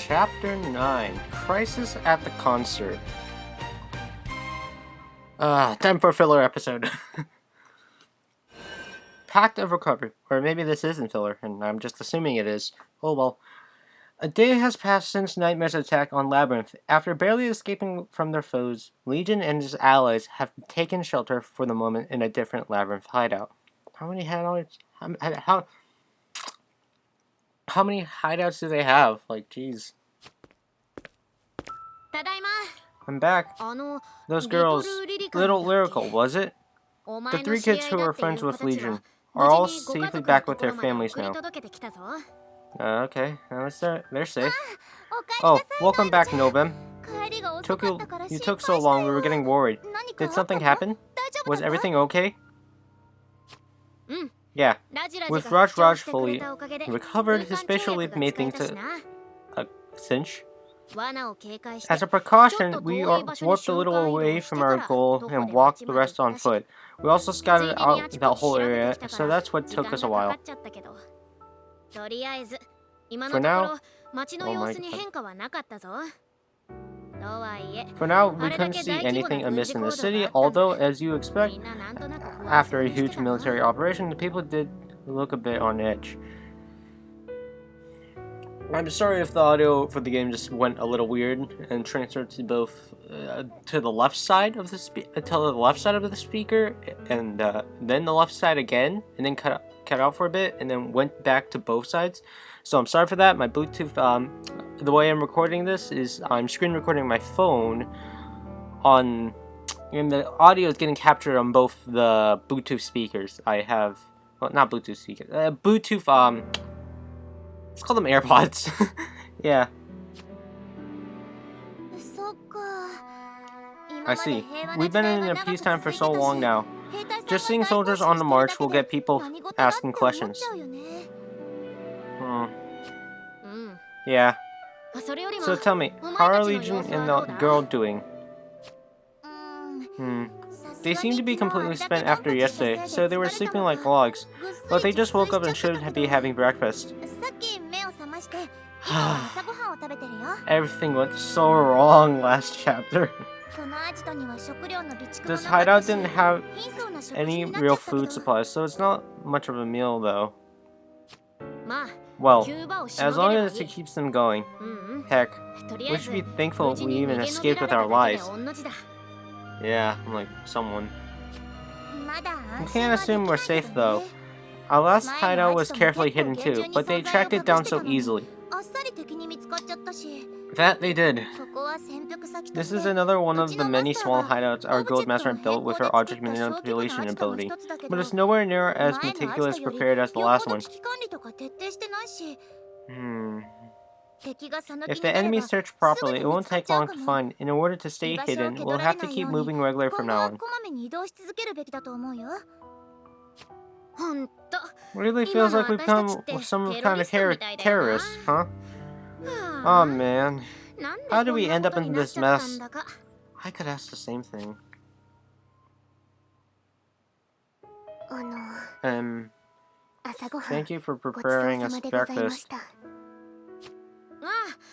Chapter 9, Crisis at the Concert. Time for a filler episode. Pact of Recovery. Or maybe this isn't filler, and I'm just assuming it is. Oh well. A day has passed since Nightmare's attack on Labyrinth. After barely escaping from their foes, Legion and his allies have taken shelter for the moment in a different Labyrinth hideout. How many hideouts? How many hideouts do they have? Like, jeez. I'm back. Those girls, Little Lyrical, was it? The three kids who were friends with Legion are all safely back with their families now. Okay, now they're safe. Oh, welcome back, Novem. You took so long, we were getting worried. Did something happen? Was everything okay? Yeah, with Raj fully recovered, his spatial leap made things a cinch. As a precaution, we warped a little away from our goal and walked the rest on foot. We also scouted out that whole area, so that's what took us a while. For now, we couldn't see anything amiss in the city, although, as you expect, after a huge military operation, the people did look a bit on edge. I'm sorry if the audio for the game just went a little weird and transferred to both to the left side of the speaker and then the left side again, and then cut out for a bit and then went back to both sides. So I'm sorry for that. My Bluetooth, the way I'm recording this is I'm screen recording my phone and the audio is getting captured on both the Bluetooth speakers. I have, well, not Bluetooth speakers, Bluetooth, let's call them AirPods. Yeah. I see. We've been in a peacetime for so long now. Just seeing soldiers on the march will get people asking questions. Yeah. So tell me, how are Legion and the girl doing? They seem to be completely spent after yesterday, so they were sleeping like logs. But they just woke up and should be having breakfast. Everything went so wrong last chapter. This hideout didn't have any real food supplies, so it's not much of a meal though. Well, as long as it keeps them going. Heck, we should be thankful we even escaped with our lives. Yeah, I'm like someone. You can't assume we're safe though. Our last hideout was carefully hidden too, but they tracked it down so easily. That they did. This is another one of the many small hideouts our Guildmaster built with her object manipulation ability, but it's nowhere near as meticulous prepared as the last one. If the enemy search properly, it won't take long to find. In order to stay hidden, we'll have to keep moving regularly from now on. Really feels like we've become some kind of terrorists, huh? Oh man. How do we end up in this mess? I could ask the same thing. Thank you for preparing us breakfast.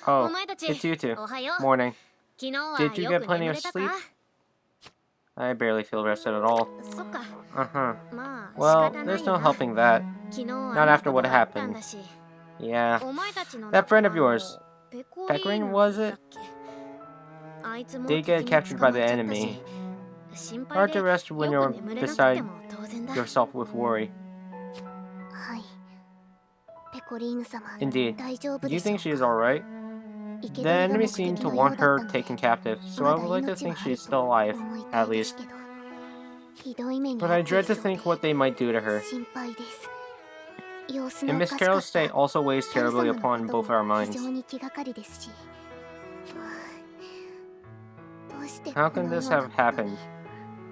Oh, it's you two. Morning. Did you get plenty of sleep? I barely feel rested at all. Well, there's no helping that. Not after what happened. Yeah. That friend of yours, Pecorine, was it? They get captured by the enemy. Hard to rest when you're beside yourself with worry. Indeed. Do you think she is alright? The enemy seemed to want her taken captive, so I would like to think she's still alive, at least. But I dread to think what they might do to her. And Miss Carol's state also weighs terribly upon both our minds. How can this have happened?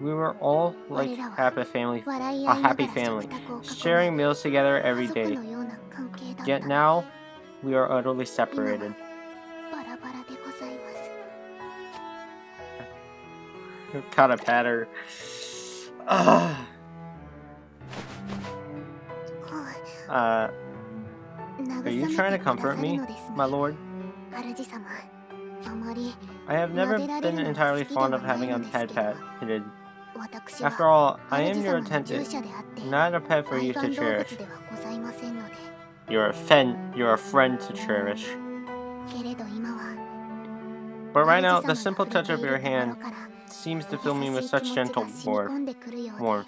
We were all like a happy family, sharing meals together every day. Yet now, we are utterly separated. Gotta pat her. Are you trying to comfort me, my lord? I have never been entirely fond of having a pet. After all, I am your attendant, not a pet for you to cherish. You're a friend to cherish. But right now, the simple touch of your hand seems to fill me with such gentle warmth.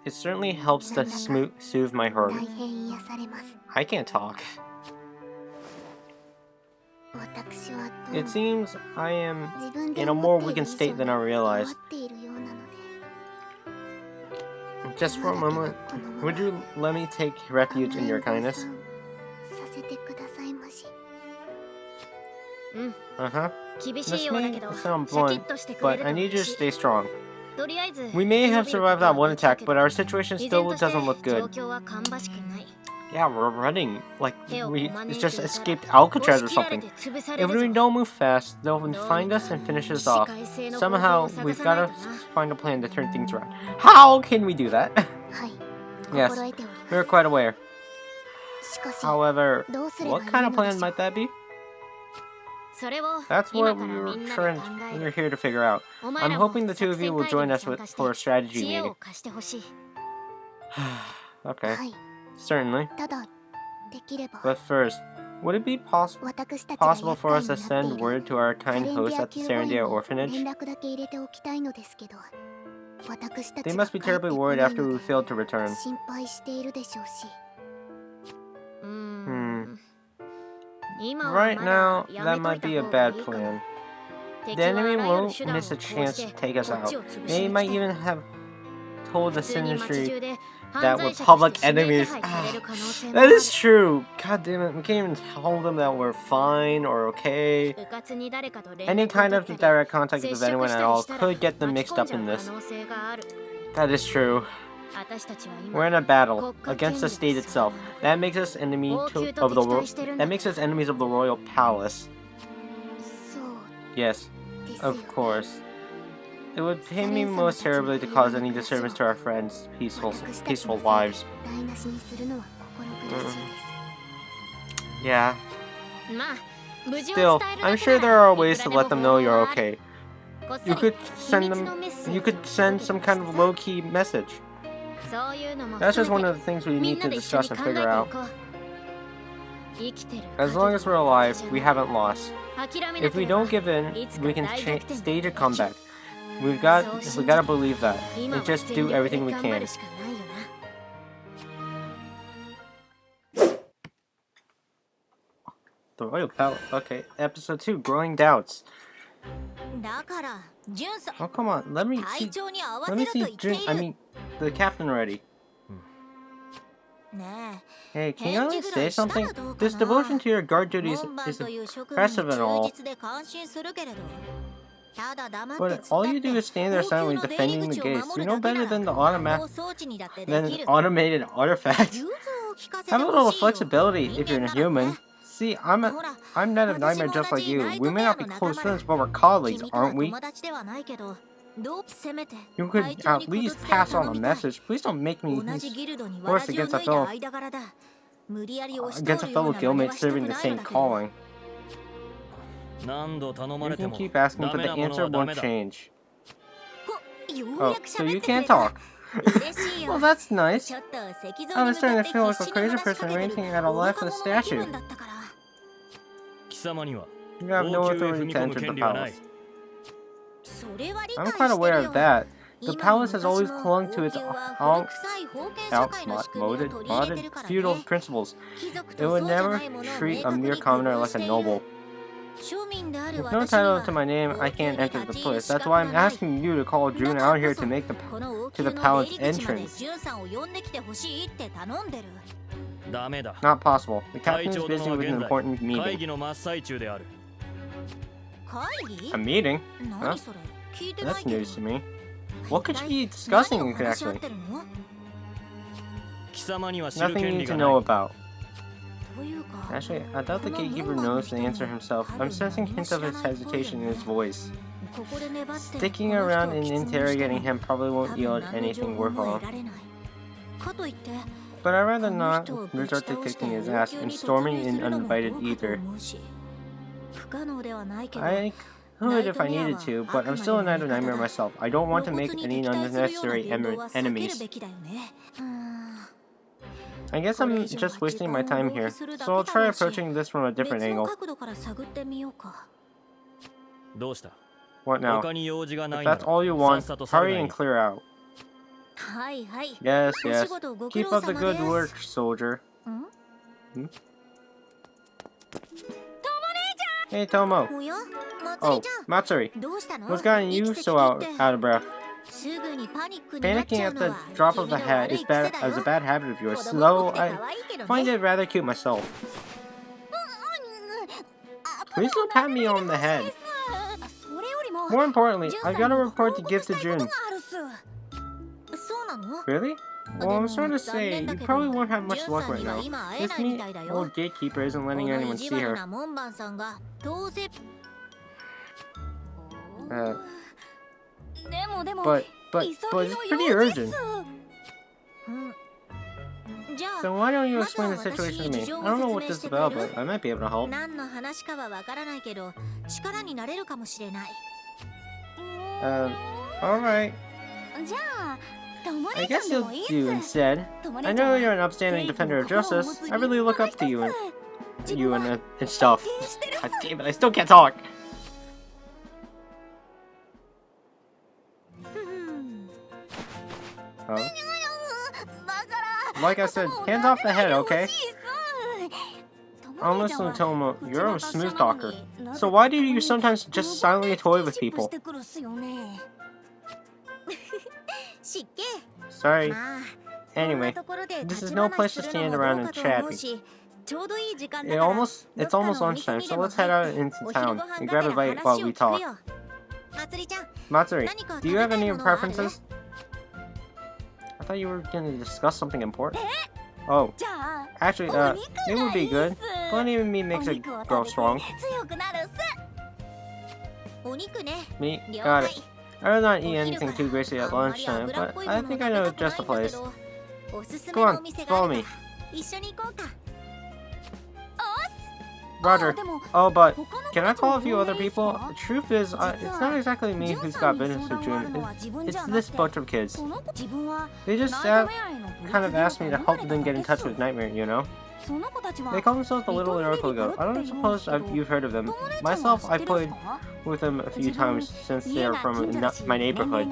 It certainly helps to soothe my heart. I can't talk. It seems I am in a more weakened state than I realized. Just for a moment, would you let me take refuge in your kindness? This may sound blunt, but I need you to stay strong. We may have survived that one attack, but our situation still doesn't look good. Yeah, we're running like we just escaped Alcatraz or something. If we don't move fast, they'll find us and finish us off. Somehow, we've got to find a plan to turn things around. How can we do that? Yes, we're quite aware. However, what kind of plan might that be? That's what we're here to figure out. I'm hoping the two of you will join us for a strategy meeting. Okay, certainly. But first, would it be possible for us to send word to our kind hosts at the Serendea orphanage? They must be terribly worried after we failed to return. Right now, that might be a bad plan. The enemy won't miss a chance to take us out. They might even have told the Sinistry that we're public enemies. That is true! God damn it, we can't even tell them that we're fine or okay. Any kind of direct contact with anyone at all could get them mixed up in this. That is true. We're in a battle against the state itself. That makes us enemies of the royal palace. Yes, of course. It would pain me most terribly to cause any disturbance to our friends' peaceful lives. Yeah. Still, I'm sure there are ways to let them know you're okay. You could send some kind of low-key message. That's just one of the things we need to discuss and figure out. As long as we're alive, we haven't lost. If we don't give in, we can stage a comeback. We gotta believe that, and just do everything we can. The Royal Palace. Okay, episode 2, Growing Doubts. Oh, come on, let me see the captain already. Hey, can you at least say something? This devotion to your guard duties is impressive and all. But all you do is stand there silently defending the gates. You know better than the automated artifact. Have a little flexibility if you're a human. See, I'm not a nightmare just like you. We may not be close friends, but we're colleagues, aren't we? You could at least pass on a message. Please don't make me force against a fellow guildmate serving the same calling. You can keep asking, but the answer won't change. Oh, so you can't talk. Well, that's nice. I was starting to feel like a crazy person ranting at a left of the statue. You have no authority to enter the palace. I'm quite aware of that. The palace has always clung to its outmoded feudal principles. It would never treat a mere commoner like a noble. With no title to my name, I can't enter the place. That's why I'm asking you to call June out here to make the palace entrance. Not possible. The captain is busy with an important meeting. A meeting? Huh? That's news to me. What could you be discussing exactly? Nothing you need to know about. Actually, I doubt the gatekeeper knows the answer himself. I'm sensing hints of his hesitation in his voice. Sticking around and interrogating him probably won't yield anything worthwhile. But I'd rather not resort to kicking his ass and storming in uninvited either. I could if I needed to, but I'm still a Knight of Nightmare myself. I don't want to make any unnecessary enemies. I guess I'm just wasting my time here, so I'll try approaching this from a different angle. What now? If that's all you want, hurry and clear out. Yes, yes. Keep up the good work, soldier. Hmm? Hey, Tomo. Oh, Matsuri. What's gotten you so out of breath? Panicking at the drop of a hat is a bad habit of yours, though I find it rather cute myself. Please don't pat me on the head. More importantly, I've got a report to give to June. Really? Well, I'm sorry to say, you probably won't have much luck right now. This mean old gatekeeper isn't letting anyone see her. But it's pretty urgent. So why don't you explain the situation to me? I don't know what this is about, but I might be able to help. Alright. I guess you'll do instead. I know you're an upstanding defender of justice. I really look up to you and stuff. God damn it, I still can't talk. Oh. Like I said, hands off the head, okay? I'm listening to Tomo. You're a smooth talker. So why do you sometimes just silently toy with people? Sorry. Anyway, this is no place to stand around and chat. It's almost lunchtime, so let's head out into town and grab a bite while we talk. Matsuri, do you have any preferences? I thought you were going to discuss something important. Oh, actually, it would be good. Plenty of meat makes a girl strong. Meat? Got it. I will not eat anything too greasy at lunchtime, but I think I know just the place. Come on, follow me. Roger. Oh, but can I call a few other people? The truth is, it's not exactly me who's got business with June. It's this bunch of kids. They just kind of asked me to help them get in touch with Nightmare, you know? They call themselves the Little Oracle Go. I don't suppose you've heard of them. Myself, I played with them a few times since they are from my neighborhood.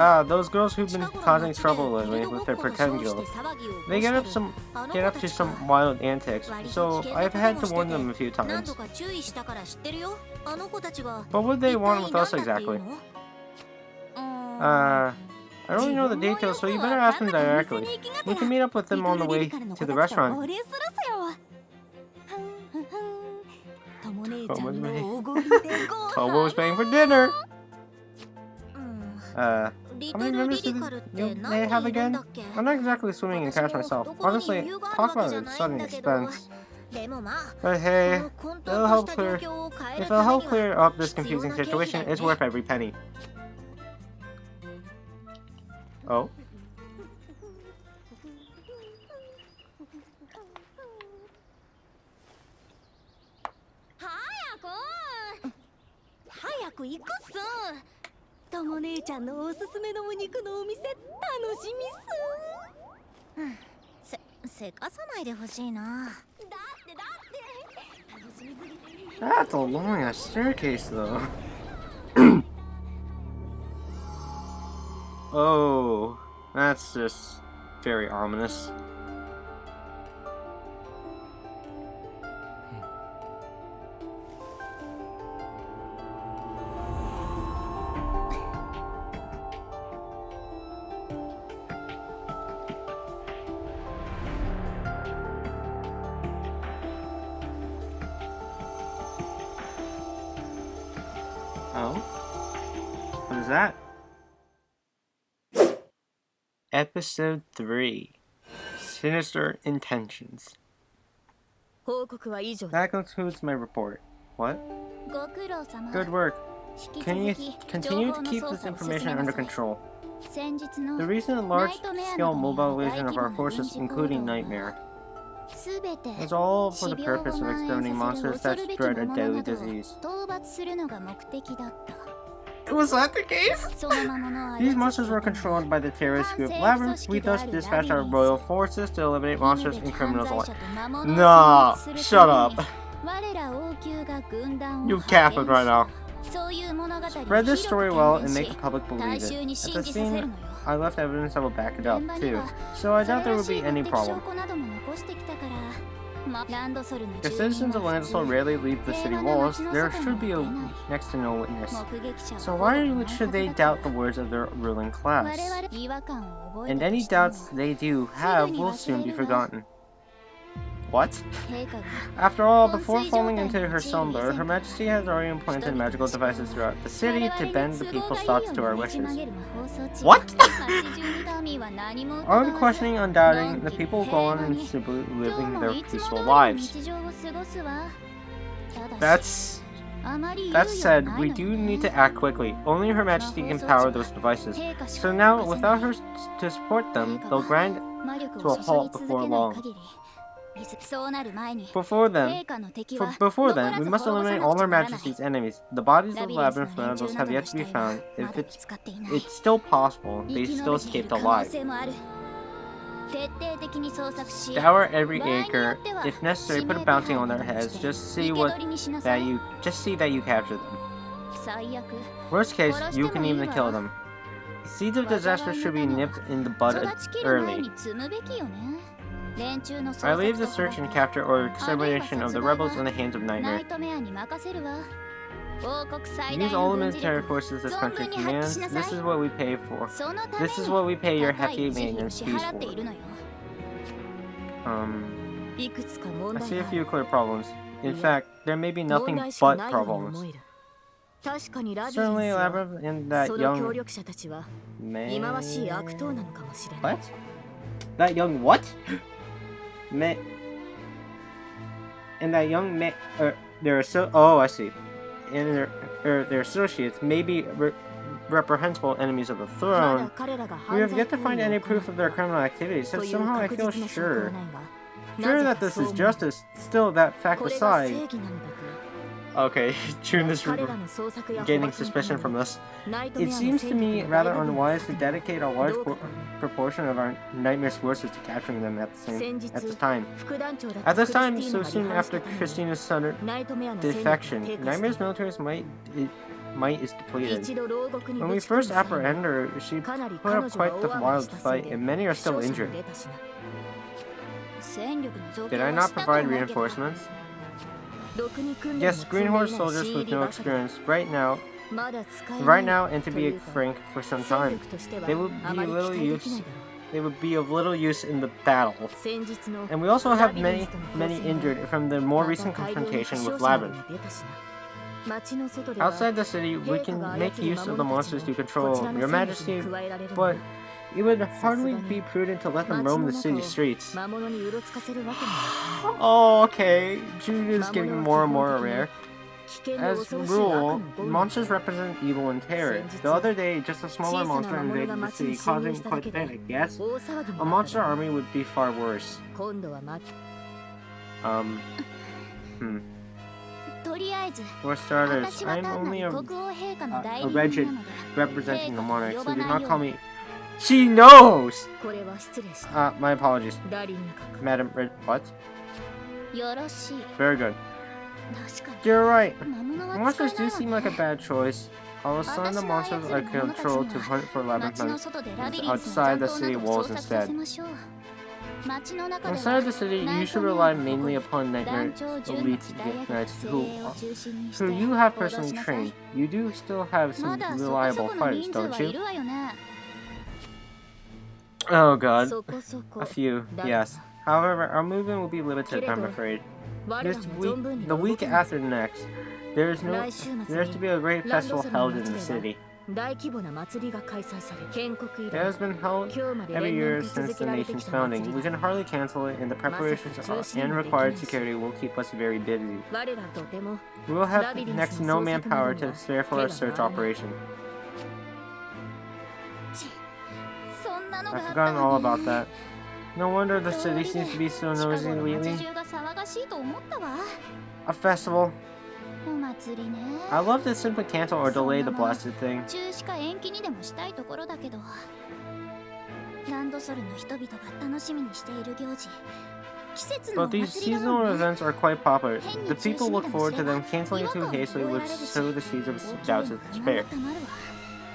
Ah, those girls who've been causing trouble lately with their pretend guild. They get up to some wild antics, so I've had to warn them a few times. But what do they want with us exactly? I don't really know the details, so you better ask them directly. We can meet up with them on the way to the restaurant. Tomo's paying for dinner! How many members do they have again? I'm not exactly swimming in cash myself. Honestly, talk about a sudden expense. But hey, if it'll help clear up this confusing situation, it's worth every penny. Oh. That's a long ass staircase though. Oh, that's just very ominous. Oh? What is that? Episode 3. Sinister Intentions. That concludes my report. What? Good work. Can you continue to keep this information under control? The recent large-scale mobilization of our forces, including Nightmare. It's all for the purpose of exterminating monsters that spread a deadly disease. Was that the case? These monsters were controlled by the terrorist group Labyrinth. We thus dispatched our royal forces to eliminate monsters and criminals alike. Nah, shut up. You capping right now. Spread this story well and make the public believe it. At the scene, I left evidence that will back it up, too, so I doubt there will be any problem. If citizens of Landisol rarely leave the city walls, there should be next to no witness. So why should they doubt the words of their ruling class? And any doubts they do have will soon be forgotten. What? After all, before falling into her slumber, Her Majesty has already implanted magical devices throughout the city to bend the people's thoughts to our wishes. What? Unquestioning, undoubting, the people go on and simply living their peaceful lives. That said, we do need to act quickly. Only Her Majesty can power those devices. So now, without her to support them, they'll grind to a halt before long. Before then, we must eliminate all Her Majesty's enemies. The bodies of Labyrinth vandals have yet to be found. If it's still possible, they still escaped alive. Scour every acre. If necessary, put a bounty on their heads. Just see that you capture them. Worst case, you can even kill them. Seeds of disaster should be nipped in the bud early. I leave the search and capture or extermination of the rebels in the hands of Nightmare. Use all the military forces this country commands. This is what we pay for. This is what we pay your hefty maintenance fees for. I see a few clear problems. In fact, there may be nothing but problems. Certainly, Labyrinth and that young man... What? That young what? And that young man, I see. And their associates may be reprehensible enemies of the throne. We have yet to find any proof of their criminal activities, so somehow I feel sure that this is justice. Still, that fact aside. Okay, June is gaining suspicion from this. It seems to me rather unwise to dedicate a large proportion of our Nightmare's forces to capturing them at this time. At this time, so soon after Christina's sudden defection, Nightmare's military might is depleted. When we first apprehended her, she put up quite the wild fight, and many are still injured. Did I not provide reinforcements? Yes, Green Horse soldiers with no experience. Right now, and to be frank, for some time, they would be of little use in the battle. And we also have many injured from the more recent confrontation with Labyrinth. Outside the city, we can make use of the monsters to control Your Majesty, but it would hardly be prudent to let them roam the city streets. Oh, okay. June is getting more and more rare. As a rule, monsters represent evil and terror. The other day, just a smaller monster invaded the city, causing quite a panic. Yes? A monster army would be far worse. For starters, I'm only a regent representing the monarch, so do not call me... She knows! My apologies. Madam what? Very good. You're right. Monsters do seem like a bad choice. I'll assign the monsters I control to hunt for Labyrinth outside the city walls instead. Inside the city, you should rely mainly upon Nightmare's elite knights who you have personally trained. You do still have some reliable fighters, don't you? Oh god. A few, yes. However, our movement will be limited, I'm afraid. The week after next, there is to be a great festival held in the city. It has been held every year since the nation's founding. We can hardly cancel it, and the preparations and required security will keep us very busy. We will have next to no manpower to spare for our search operation. I've forgotten all about that. No wonder the city seems to be so noisy lately. A festival. I love to simply cancel or delay the blasted thing. But these seasonal events are quite popular. The people look forward to them. Canceling it too hastily would sow the seeds of doubts and despair.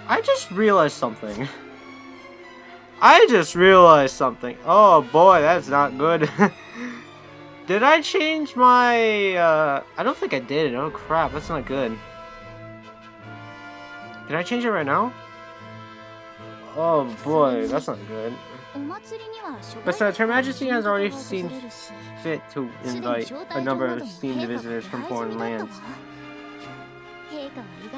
I just realized something. Oh boy, that's not good. Did I change my... I don't think I did. Oh crap, that's not good. Can I change it right now? Oh boy, that's not good. Besides, Her Majesty has already seen fit to invite a number of esteemed visitors from foreign lands.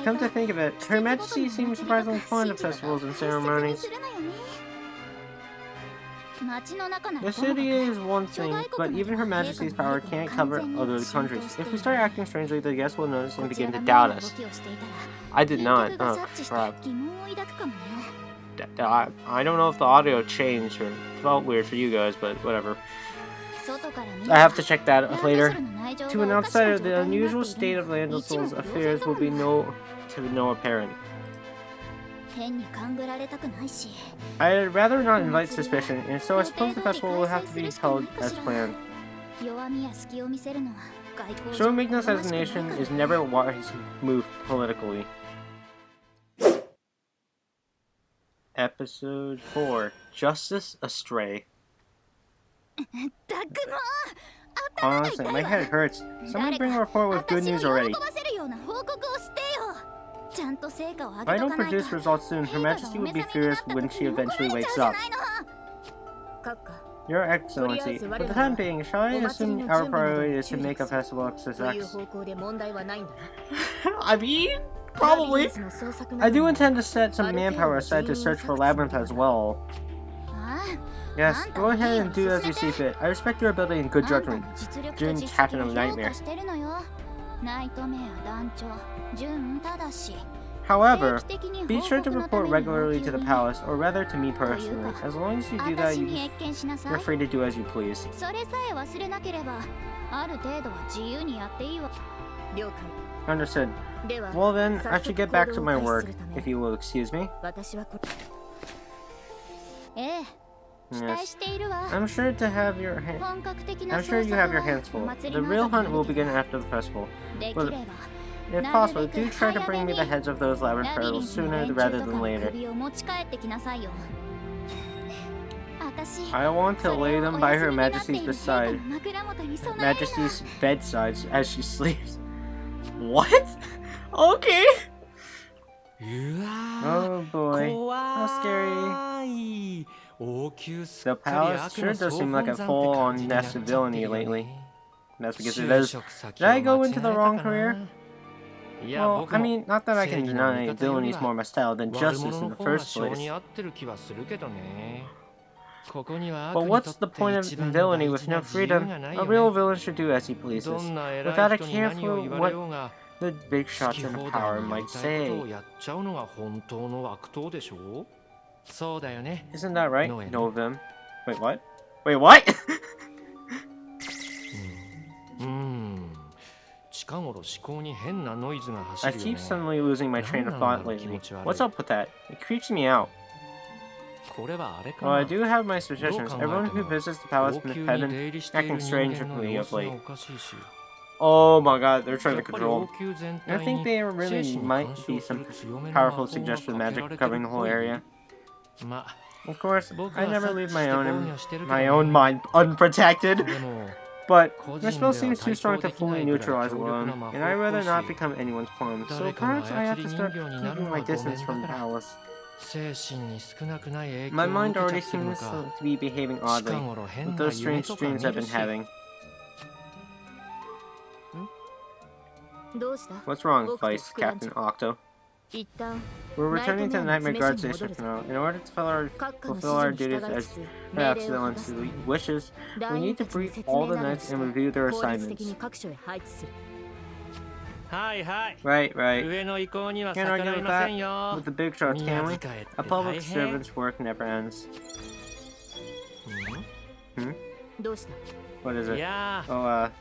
Come to think of it, Her Majesty seems surprisingly fond of festivals and ceremonies. The city is one thing, but even Her Majesty's power can't cover other countries. If we start acting strangely, the guests will notice and begin to doubt us. I did not. Oh, crap. I don't know if the audio changed or felt weird for you guys, but whatever. I have to check that later. To an outsider, the unusual state of Landsel's affairs will be no apparent. I'd rather not invite suspicion, and so I suppose the festival will have to be held as planned. Showing weakness as a nation is never a wise move politically. Episode 4, Justice Astray. Honestly, my head hurts. Somebody bring a report with good news already. If I don't produce results soon, Her Majesty will be furious when she eventually wakes up. Your Excellency, for the time being, shall I assume our priority is to make a festival a success? I mean, probably. I do intend to set some manpower aside to search for Labyrinth as well. Yes, go ahead and do as you see fit. I respect your ability and good judgment, June, Captain of Nightmare. However, be sure to report regularly to the palace, or rather to me personally. As long as you do that, you're free to do as you please. Understood. Well then, I should get back to my work, if you will excuse me. Yes. I'm sure you have your hands full. The real hunt will begin after the festival. But if possible, do try to bring me the heads of those labyrinth turtles sooner rather than later. I want to lay them by Her Majesty's bedside as she sleeps. What? Okay. Oh boy, how scary. The palace sure does seem like a full-on nest of villainy lately. That's because it is. Did I go into the wrong career? Well, I mean, not that I can deny villainy is more my style than justice in the first place. But what's the point of villainy with no freedom? A real villain should do as he pleases, without a care for what the big shots in the power might say. Isn't that right, Novim? Wait, what? Wait, what? I keep suddenly losing my train of thought lately. What's up with that? It creeps me out. Well, I do have my suspicions. Everyone who visits the palace has been acting strangely of late. Oh my god, they're trying to control. I think there really might be some powerful suggested magic covering the whole area. Of course, I never leave my own mind unprotected. But my spell seems too strong to fully neutralize alone, and I'd rather not become anyone's pawn, so perhaps I have to start keeping my distance from the palace. My mind already seems to be behaving oddly, with those strange dreams I've been having. What's wrong, Vice Captain Octo? We're returning to the Nightmare Guard Station for now. In order to fulfill our duties as Her Excellency wishes, we need to brief all the knights and review their assignments. Right. Can't argue with that. With the big shots, can we? A public servant's work never ends. What is it? Yeah. Oh, I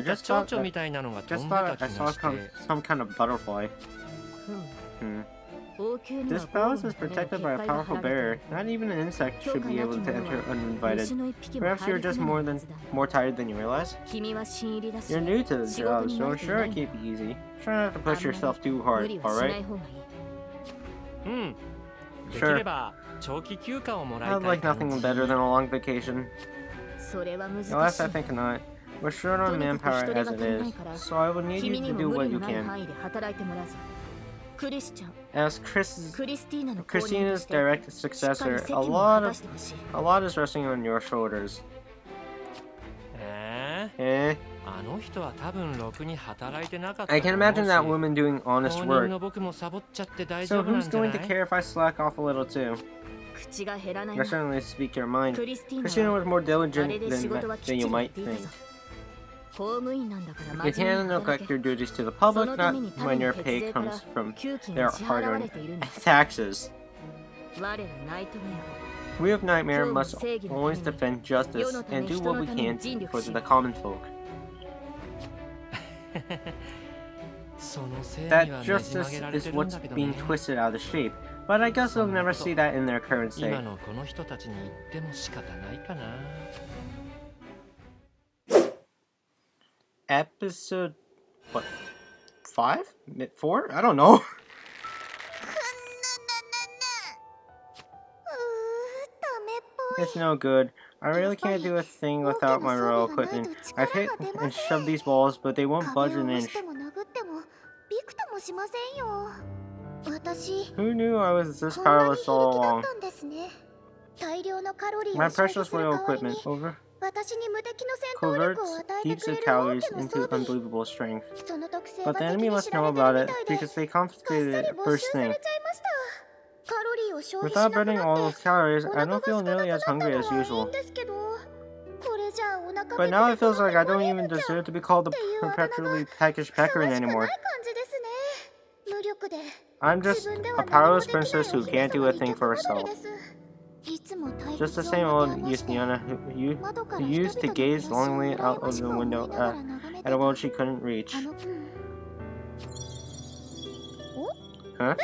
just thought I saw some kind of butterfly. This palace is protected by a powerful barrier. Not even an insect should be able to enter uninvited. Perhaps you're just more tired than you realize? You're new to the job, so sure it can't be easy. Try not to push yourself too hard, alright? Sure. I'd like nothing better than a long vacation. Alas, I think not. We're short on manpower as it is, so I will need you to do what you can. As Christina's direct successor, a lot is resting on your shoulders. I can imagine that woman doing honest work. So who's going to care if I slack off a little too? You certainly speak your mind. Christina was more diligent than you might think. You can neglect your duties to the public, not when your pay comes from their hard-earned taxes. We of Nightmare must always defend justice and do what we can for the common folk. That justice is what's being twisted out of shape, but I guess we'll never see that in their current state. Episode... what? 5? 4? I don't know. It's no good. I really can't do a thing without my royal equipment. I've hit and shoved these walls, but they won't budge an inch. Who knew I was this powerless all along? My precious royal equipment converts heaps of calories into unbelievable strength. But the enemy must know about it, because they confiscated it first thing. Without burning all those calories, I don't feel nearly as hungry as usual. But now it feels like I don't even deserve to be called a perpetually peckish peccary anymore. I'm just a powerless princess who can't do a thing for herself. Just the same old Justiniana who used to gaze longingly out of the window at a world she couldn't reach. Huh?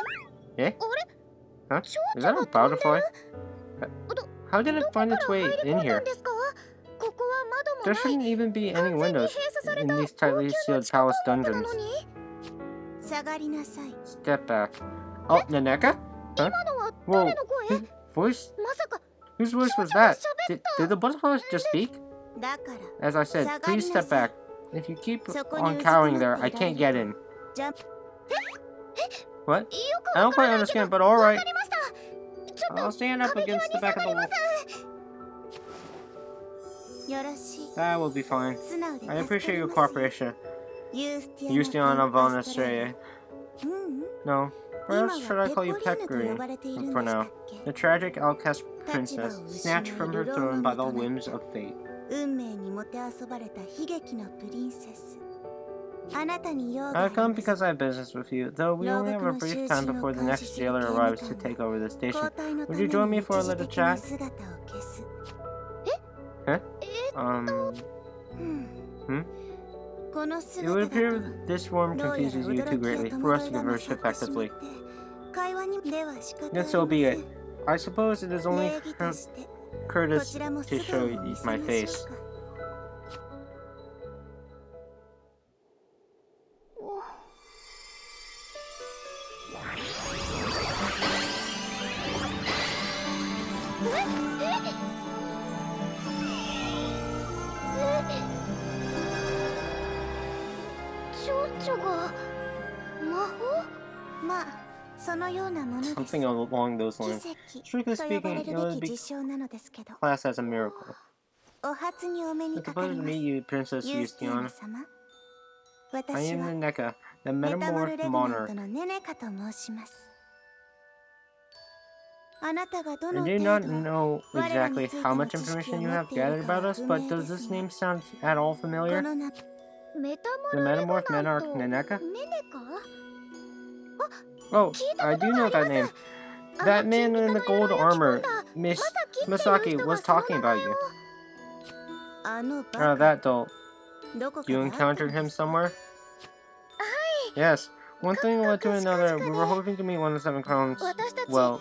Eh? Huh? Is that a butterfly? How did it find its way in here? There shouldn't even be any windows in these tightly sealed palace dungeons. Step back. Oh, Naneka? Huh? Whoa. Voice? Whose voice was that? Did the butterflies just speak? As I said, please step back. If you keep on cowering there, I can't get in. What? I don't quite understand, but alright. I'll stand up against the back of the wall. That will be fine. I appreciate your cooperation. Justiniana von Estrella. No. Perhaps should I call you Peccary for now? The tragic outcast princess, snatched from her throne by the whims of fate. I've come because I have business with you, though we only have a brief time before the next jailer arrives to take over the station. Would you join me for a little chat? Huh? It would appear this form confuses you too greatly for us to converse effectively. Then so be it. I suppose it is only courteous to show you my face. Something along those lines. Strictly speaking, it would be classed as a miracle. It's a pleasure to meet you, Princess Justiniana. I am Naneka, the Metamorphed Monarch. I do not know exactly how much information you have gathered about us, but does this name sound at all familiar? The Metamorphed Monarch Naneka? Oh, I do know that name. That man in the gold armor, Miss Masaki, was talking about you. that doll. You encountered him somewhere? Yes. One thing led to another. We were hoping to meet one of the 7 crowns. Well,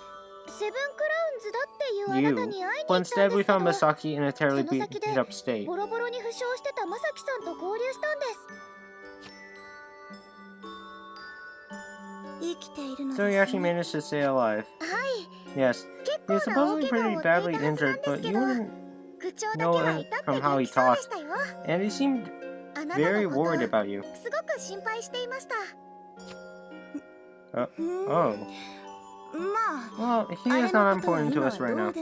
you. But instead we found Masaki in a terribly beat up state. So he actually managed to stay alive. Yes. He was supposedly pretty badly injured, but you wouldn't know it from how he talked. And he seemed very worried about you. Oh. Well, he is not important to us right now. I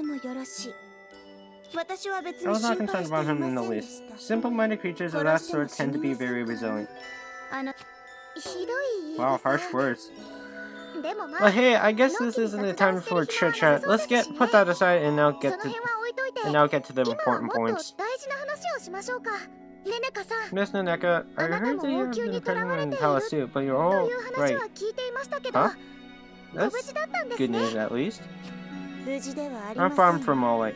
was not concerned about him in the least. Simple-minded creatures of that sort tend to be very resilient. Wow, harsh words. But hey, I guess this isn't the time for chit-chat. Let's put that aside and now get to the important points. Miss Naneka, I heard that you've been present in Palace too, but you're all right. Huh? That's good news at least. I'm far from all right.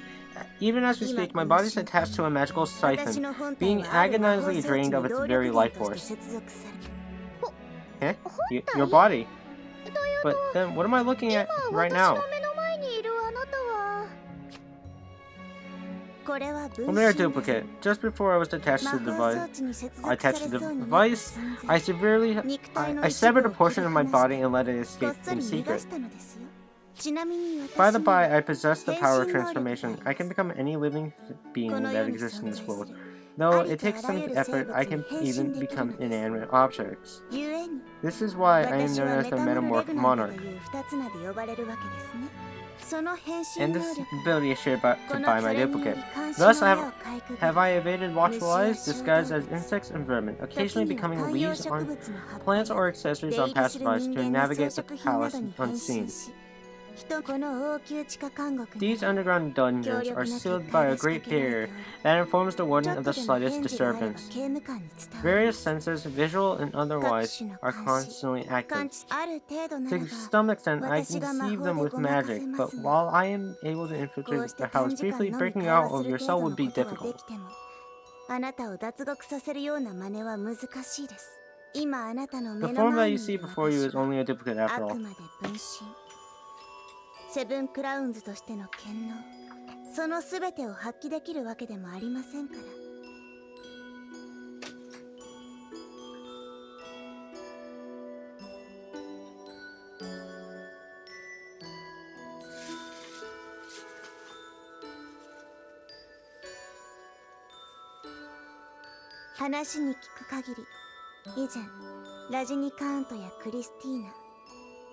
Even as we speak, my body's attached to a magical siphon, being agonizingly drained of its very life force. Eh? Your body? But then, what am I looking at right now? A mere duplicate. Just before I was attached to the device, I severed a portion of my body and let it escape in secret. By the by, I possess the power of transformation. I can become any living being that exists in this world. Though it takes some effort, I can even become inanimate objects. This is why I am known as the Metamorph Monarch. And this ability is shared by my duplicate. Thus, have I evaded watchful eyes, disguised as insects and vermin, occasionally becoming leaves on plants or accessories on passerbys to navigate the palace unseen. These underground dungeons are sealed by a great barrier that informs the warden of the slightest disturbance. Various senses, visual and otherwise, are constantly active. To some extent, I can deceive them with magic, but while I am able to infiltrate the house briefly, breaking out of your cell would be difficult. The form that you see before you is only a duplicate after all. セブンクラウンズとしての権能、そのすべてを発揮できるわけでもありませんから。話に聞く限り、以前ラジニカーントやクリスティーナ、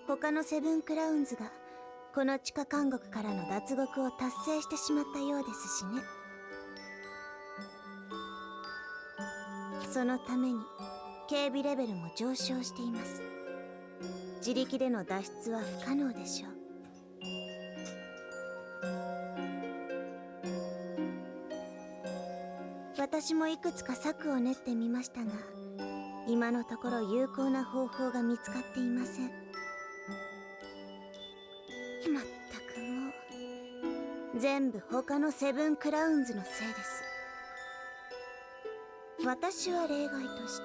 他のセブンクラウンズがこの地下監獄からの脱獄を達成してしまったようですしね。そのために警備レベルも上昇しています。自力での脱出は不可能でしょう。私もいくつか策を練ってみましたが、今のところ有効な方法が見つかっていません。まったくもう全部他のセブンクラウンズのせいです。私は例外として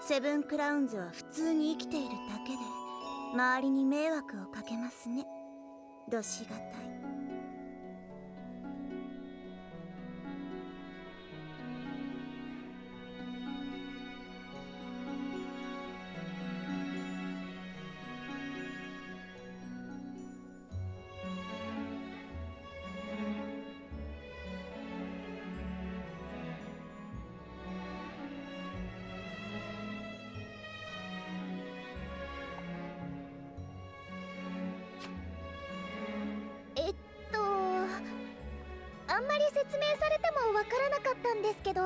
セブンクラウンズは普通に生きているだけで周りに迷惑をかけますね。どしがたい。あんまり説明されてもわからなかったんですけど、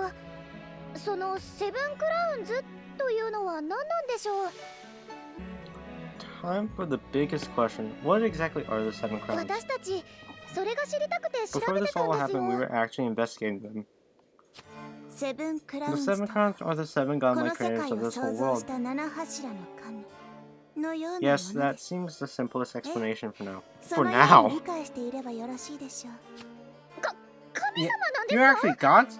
そのセブンクラウンズというのは何なんでしょう。 Time for the biggest question. What exactly are the 7 crowns? 私たちそれが知りたくて調 Before べ this てたん all ですよ。 happened, we were actually investigating them. セブンクラウ The ンズ 7 crowns are the 7この godlike 世 creators 界 of を this 創 whole 造 world. した七柱の神のようなも Yes, の that です。 seems the simplest explanation for now. そ For のように now? 理解していればよろしいでしょう。神様なんです You're か？ actually gods?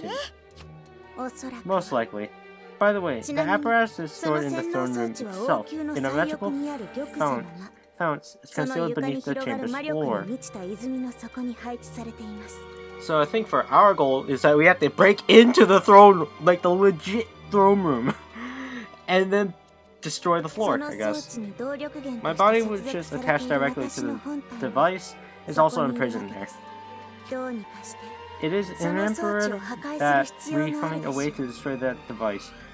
haunted. おそらく Most likely. By the way, the apparatus is その stored in the 洗 throne 脳装 room 置は王 itself, 宮の in a 最 magical 奥にある玉座の founts その concealed 床に beneath the 広がる chamber's 魔力 floor. に満ちた泉の底に配置されています So I think for our goal is that we have to break into the throne, like the legit throne room, and then destroy the そ floor, の I 装 guess. 置に動力源 My と body して was 接続 just されて attached いる directly 私 to の the 本体は device, is そ also こにいるわ imprisoned け there. ですどうにかして It is そ an の装置 emperor を破壊する that 必要 we がある find で a しょ way う to destroy that device.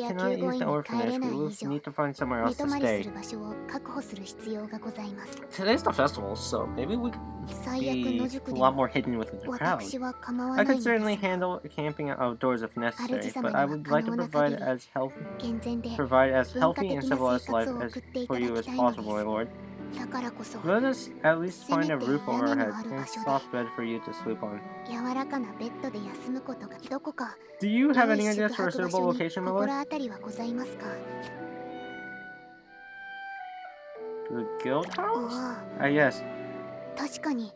や cannot 救護 use 員 the に帰 orphanage. れない We 以 will 上 need to find somewhere 寝 else 泊 to まりす stay. る場所を確保する必要がございます。 Today's the festival, so maybe we could 最悪 be 野 a 宿で lot も more hidden within the crowd. 私は構わな I いの could です certainly が、 handle camping outdoors if necessary, 主様 but に I は would 可 like to 能な provide 限り as healthy 健全で provide as 文化 healthy 的 and な生 civilized 活 life を as 送ってい for ただ you き as たいので possible, my す。 lord. だからこそ Let us at least find a せめて roof over 屋根 our の head ある and 場所で soft bed for you to sleep on. 柔らかなベッドで休むことがどこか Do you have 良 any い宿 ideas for a 泊場 suitable 所に location, my 心 lord? 当たりはございますか？ The guild house? あ Ah, yes. 確かに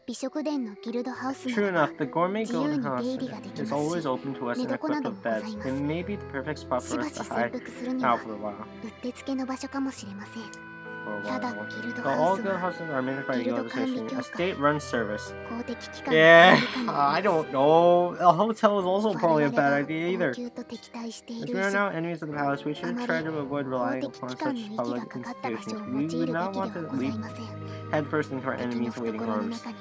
美食殿のギルドハウスな True ら enough, the gourmet 自由 guild に house 出入りができ is ます always し open to us 寝 and 床な equipped ども with ござ beds. いま It す may be the perfect spot し for ば us し to 潜 hide 伏するに out は for a while. うってつけの場所かもしれません For a ただ while. ギルド So ハ all ウス guild は houses are managed by a Guild guild association, a 管理協会 state-run service. 公的機関の Yeah, 管理下にあ I ります don't know. A hotel is also 我 probably a 々 bad が idea 王 either. 宮と敵対してい If る we 以 are 上 now enemies of the palace, we should try to avoid 公 relying 的機 upon 関の such 息 public がかかった場所を institutions. 用 We い would るべ not き want で to はござい leap ません headfirst into our 敵の enemies' waiting 懐の rooms. 中に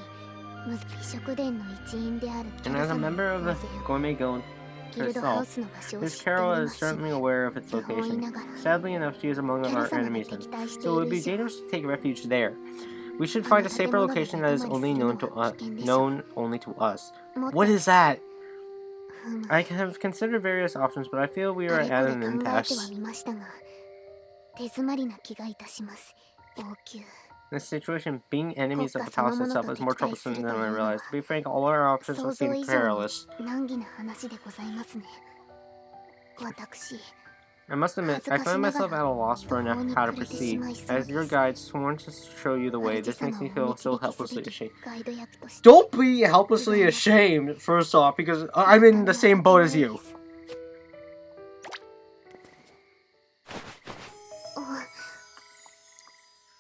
美食殿の一員であるキャ And ラ as a 様 member of の the 当然 gourmet guild ギルドハウ herself, スの場所を知 Miss ってお Carol り is ますし certainly aware of its 不本意 location. ながら Sadly enough, she is among キャラ our 様が enemies, 敵対して so い it る would be 以上 dangerous to take refuge there. We should find a safer location that is only known only to us. もっと What is that? ふむ I have considered various options, but I feel we あ are れこ at れ an 考えては impasse. みましたが手詰まりな気がいたします王宮 In this situation, being enemies of the palace itself is more troublesome than I realized. To be frank, all our options 想 have 像 seemed 以上に perilous. 難儀な話でございますね私 I must admit, I find myself at a loss for how to proceed. As your guide, sworn to show you the way, this makes me feel so helplessly ashamed. ガイド役として Don't be helplessly ashamed, first off, because I'm in the same boat as you.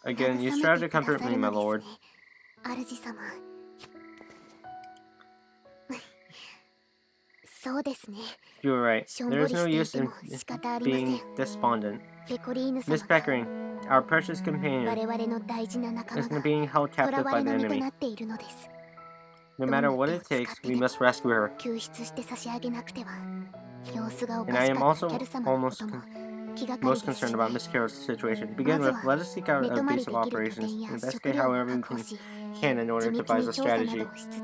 お Again, you strive to comfort me, my lord. 主様そうですね You were right. しょん There ぼ is り no してい use て in も仕方ありませ being ん despondent. ペコリーヌ Miss 様が Beckering, our precious 我 companion, 々の大事な仲間 is が being held 囚 captive わ by れ the の身と enemy. なっているのです No matter what it takes, we must rescue her. 救出して差し上げなくては様子がお And か I し am かっ also たキャル様のこ almost とも気がかり most です concerned about Miss Carol's situation. To begin with, let us seek out a 寝泊まり base で of きる拠 operations 点や and 食 investigate 料を however we 確保し can in order 地 to 道に devise a 調査な strategy. どをしつつ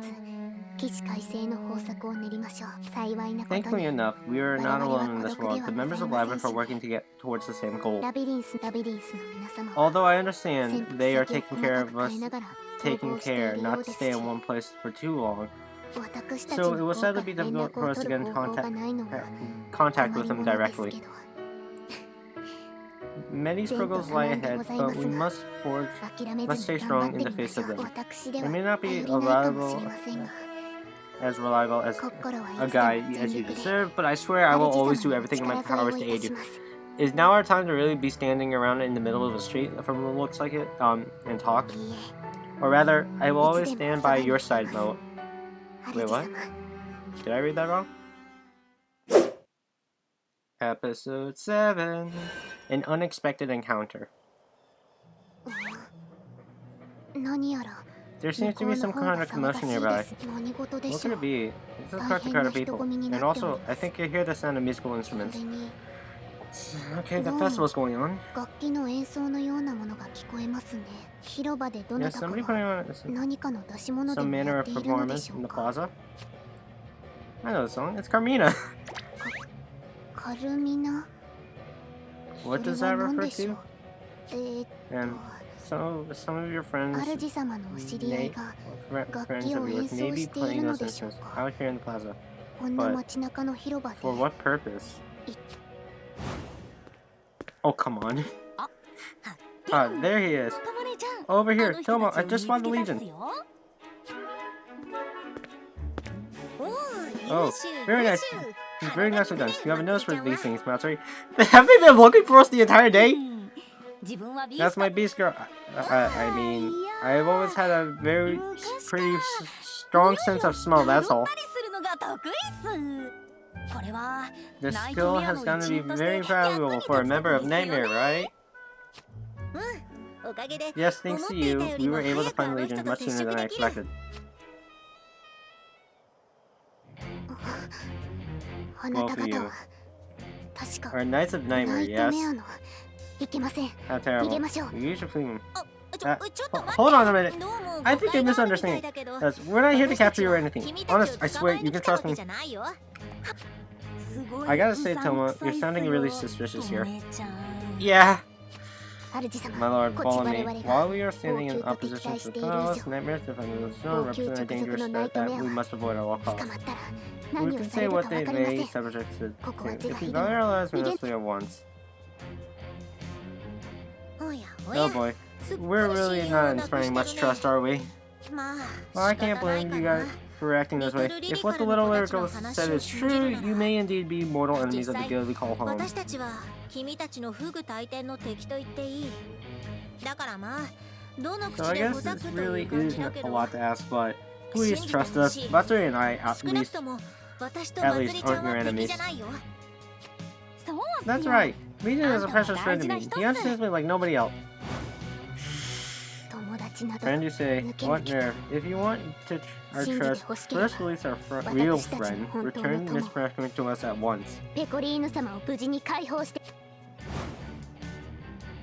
起死回生の方策を練りましょう幸いなこと Thankfully に enough, we are not alone in this world. The members of Labyrinth are working to get towards the same goal. ラビリンスの皆様は Although I 潜 understand 伏 they are 先を taking 細 care か of く変 us, えながら逃 taking 亡してい care るよ not う to です stay し in one place for too long. 私たち So の it will 方が sadly be 連 difficult 絡 for を us to 取 get る in 方法がないのが contact with 困 them りものです directly. けど Many struggles lie ahead, but we must 諦め must ず stay に頑張 strong って in the みま face しょ of う them. 私で It は may not be 頼りないかもしれませんが as reliable as 心は a いつでも guy 全 as you 力で deserve, but I swear I will always do 主様の everything in my 力添え powers を to いた aid し you. ます Is now our time to really be standing around in the middle of a street, from what looks like it, and talk? いい Or rather, I will え always いつでも stand そば by にい your ます side, Mo. 主 Wait, 様 what? Did I read that wrong? Episode 7. An unexpected encounter. 何やら There seems to be some kind of commotion nearby. 何事で What しょ could う it be? This is hard to crowd of people. And also, I think I hear the sound of musical そ instruments. れに Okay, the festival's going on. 楽器の演奏のようなものが聞こえますね広場でどな Yes, たか somebody は putting on 何かの出し物で some もや manner っ of ているので performance しょ in う the か plaza. I know the song. It's Carmina. カルミナ What それ does は that 何 refer でしょ to? うAnd some of your friends, 主様のお知り合いが friends of yours, may be playing those instruments out here in the plaza. こんな街中の広場で For what purpose? Oh, come on. Ah, there he is. Over here, Tomo, I just won the Legion. Oh, very nice. Very nicely done. You have a nose for these things, Matsuri. Have they been looking for us the entire day? That's my beast girl. I mean, I've always had a very pretty strong sense of smell, that's all. This skill has got to be very valuable for a member of Nightmare, right? Yes, thanks to you, we were able to find Legion much sooner than I expected. あなた方は確か Our Knights of ナ Nightmare, イト yes? メアのいけません How 逃げ terrible. ましょう You should flee them. Hold on a minute. I think you're misunderstanding. We're not here to capture you or anything. Honest, I swear, you can trust me. I gotta say, Tomo, you're sounding really suspicious here. Yeah. 主様 My lord, こっち follow 我 me. 々が While we are standing in 王宮と敵 opposition 対 to し the ている以 palace, 上 Nightmare's defending the throne 王宮 represent a 直属 dangerous のナイ threat トメ that ア we は must avoid at all 捕 costs. まったら We 何を can さ say れるか what わ they かりませ may ん subject to. ここは是が If we 非でも value our lives, we 逃げ must flee at once. おやお Oh や boy. We're really not inspiring much trust, are we? まあ Well, I 仕 can't 方ない blame か you な guys for acting this way. If what the little lyric girl said is true, you may indeed be mortal enemies of the guild we call home. 私たちは君たちのフグ大天の敵と言っていい。だからまあどの So 口 I で guess ほざ this くとい really う感じだ isn't け a ど lot to ask, but please trust us. Matsuri and I, at 少なく least, とも私と at ま least つりちゃん aren't your は敵 enemies. じゃないよ。 That's right. Meijin is a precious friend to me. He understands me like nobody else. 友達など Friend, you say, what nerve? If you want to our trust, first release our real friend. Return Miss Priconne to us at once. ペコリーヌ様を無事に解放して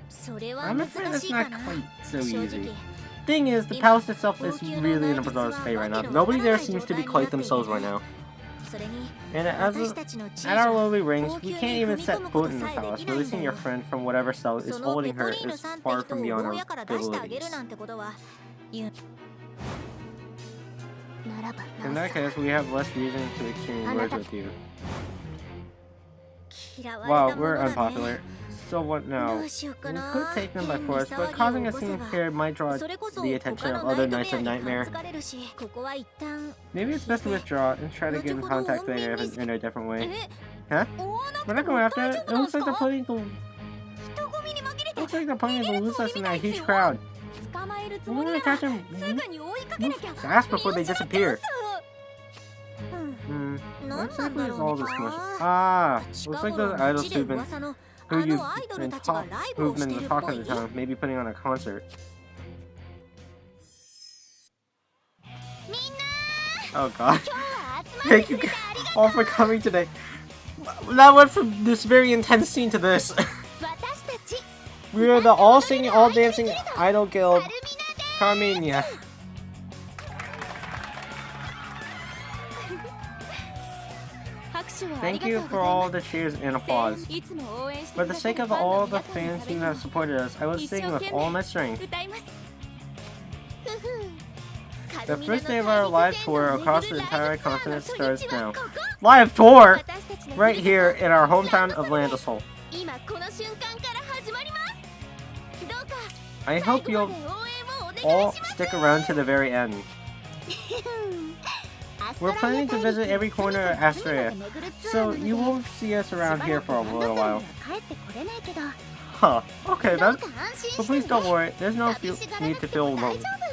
それは I'm 難 afraid that's しいか not な。 quite so 正 easy. 直 Thing is, the palace itself is really in a bizarre state right now. Nobody there seems to be quite themselves right now. それに And as 私たちの知 at our 者 lowly ranks, 王 we 宮 can't に even 踏み set 込むこ foot と in the さえで palace. きないんだ Releasing よ your friend from whatever cell is その holding ペコ her リーヌ is さんって far 人 from を beyond 牢 our 屋から出してあげる abilities. なんてことは言うならば In なお that さら case, we have less reason to exchange words with you. 嫌われ Wow, たも we're のだね unpopular. So what ど now? うしようか We な could take them by 変に force, 騒 but ぎを causing 起 a こせ scene ば here might draw それこそ the 他 attention の of ナ other イト knights メ of アに感 Nightmare. づかれるしここは一旦 Maybe it's best to withdraw and try to get in contact later in a different way. え Huh? 追わな We're く not ても going 大 after it. 丈 It 夫なん looks す like か they're planning to. 人混みに紛れて Looks like they're planning to lose us in that huge crowd. 捕まえるつ We're もり gonna なら catch them すぐに追いかけなきゃ fast before they disappear. うん Hmm. 何 What なんだ exactly ろ is う all ね this commotion? あ Ah, 近 looks like 頃 those の idols 街で who've been 噂の who あ you've のアイドル been たちが talk ライブ who've をして been る the っ talk ぽ of い the town, maybe putting on a concert. みんな Oh God! 今日は集まって Thank く you れてありが all for coming today. That went from this very intense scene to this. とう私たち We are the all singing, all dancing idol guild, カルミナで Carmania. 拍手をあり Thank がと you うご for ざい all ます the cheers and applause. いつも応援して For く the ださ sake る of ファンの all the 皆さんの fans ため who に have supported us, I will 一 sing 生 with 懸 all 命 my strength. 歌いますふふ The first day of our live tour across the entire continent starts now. ここ Live tour! 私たちの Right here in our hometown of Landisol. 今この瞬間から始まりますどうか I 最 hope 後 you'll まで応援をお願い all します stick around to the very end. アスト We're ラリア planning to 大陸 visit every corner of 隅 Astraea, 々まで巡るツアー so なので you won't see us しば around ら here く for a ランド little セルに while. は帰ってこれないけど Huh. Okay どう then. か安心 But して please ね don't worry, there's no 寂しがら need な to くて feel も大 alone. 丈夫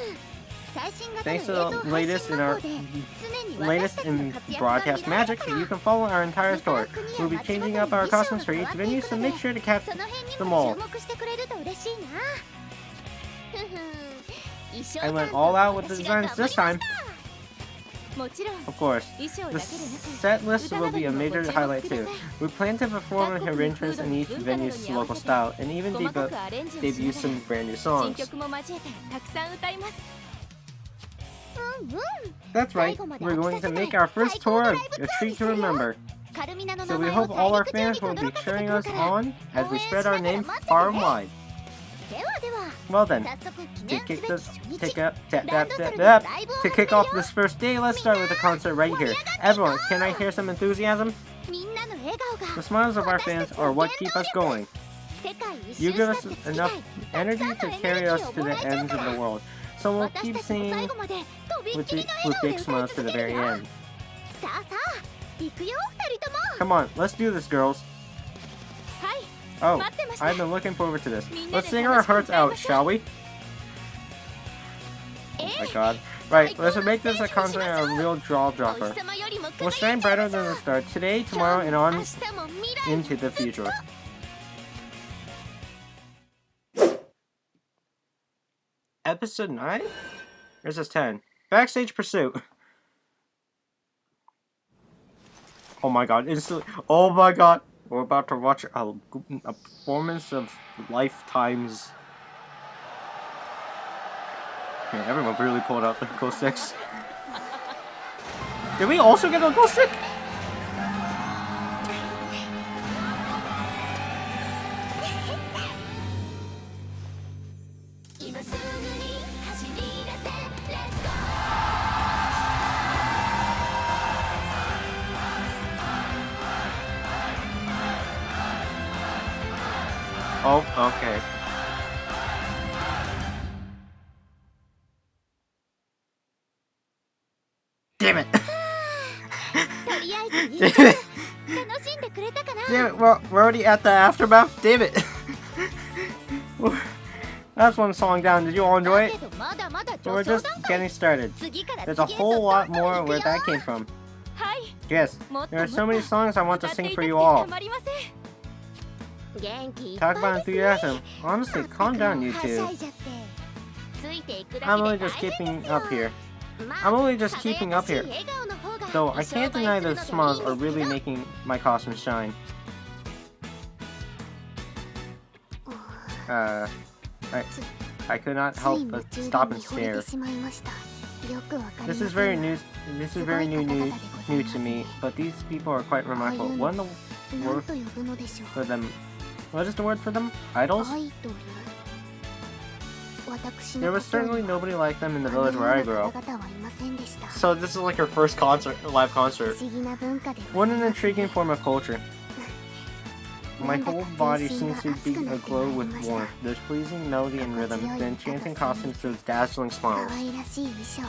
最新型の Thanks 映 to 像 the 配 latest 信 in 魔 our 法で常に私 latest たちの in 活躍が broadcast 見られる magic, から you can follow our entire store. We'll be changing up our costumes for each venue, so make sure to catch その辺に them も all. 注目してくれると嬉しいなふふ衣装 I 担 went 当 all は out with the 私が designs this 頑張り time. ましたもちろん Of course. 衣装 The だけでなく set list will be a major highlight too. We plan to perform arrangements in each venue's local style, and even 細かくアレンジをし debut ながら some brand new 新 songs. 曲も交えてたくさん歌いますうんうん That's right, we're going to make our first tour a treat to remember. カルミナの So 名 we 前を hope all our 大陸 fans 中 will に be 轟かせて cheering くる us から on as we 応援 spread しな our がら name 待ってて far ね and wide. ではでは Well then, 早速記 to 念す kick べき this 初日 tick up, tap, ラ tap, ンドセル tap, で tap. ライブを To 始め kick るよ off this first day, let's start with a concert right here. Everyone, can I hear some enthusiasm? みんなの笑顔 The が smiles of our fans are what keep us going. 世界一 You 周 give した us って月 enough たく energy さんの to エネル carry ギー us を to もら the えちゃう ends か of ら the world. So we'll 私 keep たちも singing 最後までとびっ with, きり the, の with 笑 big 顔で歌 smiles い to 続 the ける very よ end. さあさあ行くよ二人とも Come on, let's do this, girls. はい Oh, 待ってました I've been looking forward to this. Minna Let's de sing our hearts out, shall we? Oh my god. Right, let's make this a concert and a real jaw お dropper. 日様よりも We'll 輝 shine いちゃ brighter うぞ than the start today, 今日 tomorrow, and も on 明日も未来 into the future. Episode 9? Or is this 10? Backstage Pursuit. Oh my god, instantly. Oh my god. We're about to watch a performance of lifetimes. Man, everyone really pulled out the glow sticks. Did we also get a glow stick? Oh, okay. Damn it! とりあえずいいかな。楽しんでくれたかな。 Damn it, we're already at the aftermath? Damn it! That's one song down. Did you all enjoy it? だけどまだまだ So we're 助 just 走段階。 getting started. 次から There's a 次へ whole と lot どんどん more 行く where よ。 that came from. はい。 Yes, もっと there も are っ so と many songs I want to 歌って sing いた for くて you た all. まりません。元気いっ Talk ぱ about いですね。 enthusiasm. Honestly, calm down, you は two. しゃいじゃって。ついていくだ I'm け only で just 大変 keeping ですよ。 up here. ま I'm あ only just keeping up 輝 here. かしい笑顔の方が Though I 商 can't 売 deny する those のでいい smiles are んです really が。 making my costume shine. I could not つい help 夢 but 中で stop 見 and 惚れ stare. てしまいました。よくわかりま This せ is ん very が new. This is very new to me. But these people are quite remarkable. What in the 何 word と呼ぶのでしょう。 for them? What is the word for them? Idols? アイドル。私 There の was 故郷 certainly には nobody like them in the あの village よ where I う grew な up. 方々はいませんでした。 So this is like your first live 不 concert. 思議な文化でご What ざい an ます。 intriguing form of culture. My なんだか whole body 全身 seems が to 熱 be くなってま aglow いり with ました。 warmth. There's pleasing melody and rhythm, the enchanting costumes, those dazzling 可 smiles. 愛らしい衣装。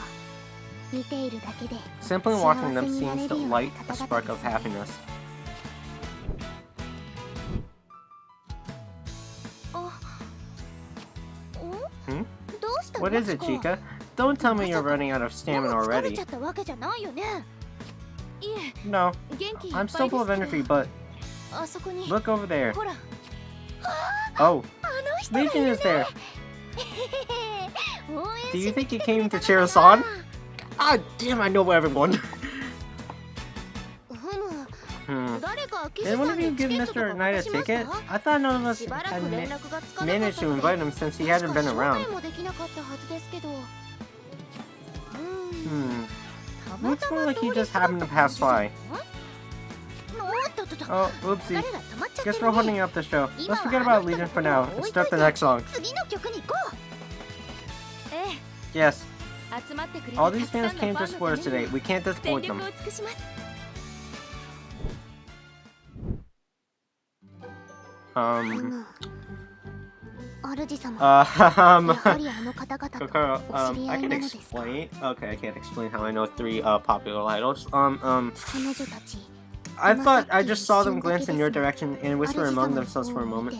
見ているだけで Simply 幸 watching せ them になれ seems る to ような light 方 a 々 spark で of すね。 happiness. ど Hmm? うしたの What is it, Chica? Don't tell me you're running out of もう stamina 疲れ already. ちゃったわけじゃないよね。いえ、 No, 元気いっ I'm ぱい still で full of すけ energy, ど。 but あそこに look over there. ほら、 Oh, あの人がいる Legion ね。 is there. 応援 Do you しに think 来 you て came く to れた cheer の us か on? な。 Ah, damn, I know everyone. ふむ、 Hmm. 誰か記 Did 者 one さ of ん you にチ give ケットと Mr. か Knight 渡 a しまし ticket? た？ I thought none of us しばら had く連絡がつかなかった managed to の invite で、 him since he hadn't 確か been 招 around. 待もできなかったはずですけど。Hmm. たま Looks た more ま like 通 he り just すがった happened to 感 pass じじゃない？ by. おっとっとっと。 Oh, 疲 oopsie. れが溜まっちゃって Guess る we're ね。 holding up the show. 今 Let's は forget あ about の人 Legion の for こと now を and 置いと start い the て next song. 次の曲に行こう。え Yes, え、集まってくれ all た these たくさん fans の came ファ to ンの support us ため today. に We can't 全 disappoint 力 them. を尽くします。Um, 主様、やは um, りあの方々と Kokoro, お知り合 I い can なのですか？ explain. Okay, I can't explain how I know three popular idols. 彼女たち、 I thought I just saw them glance in your direction and whisper among themselves for a moment.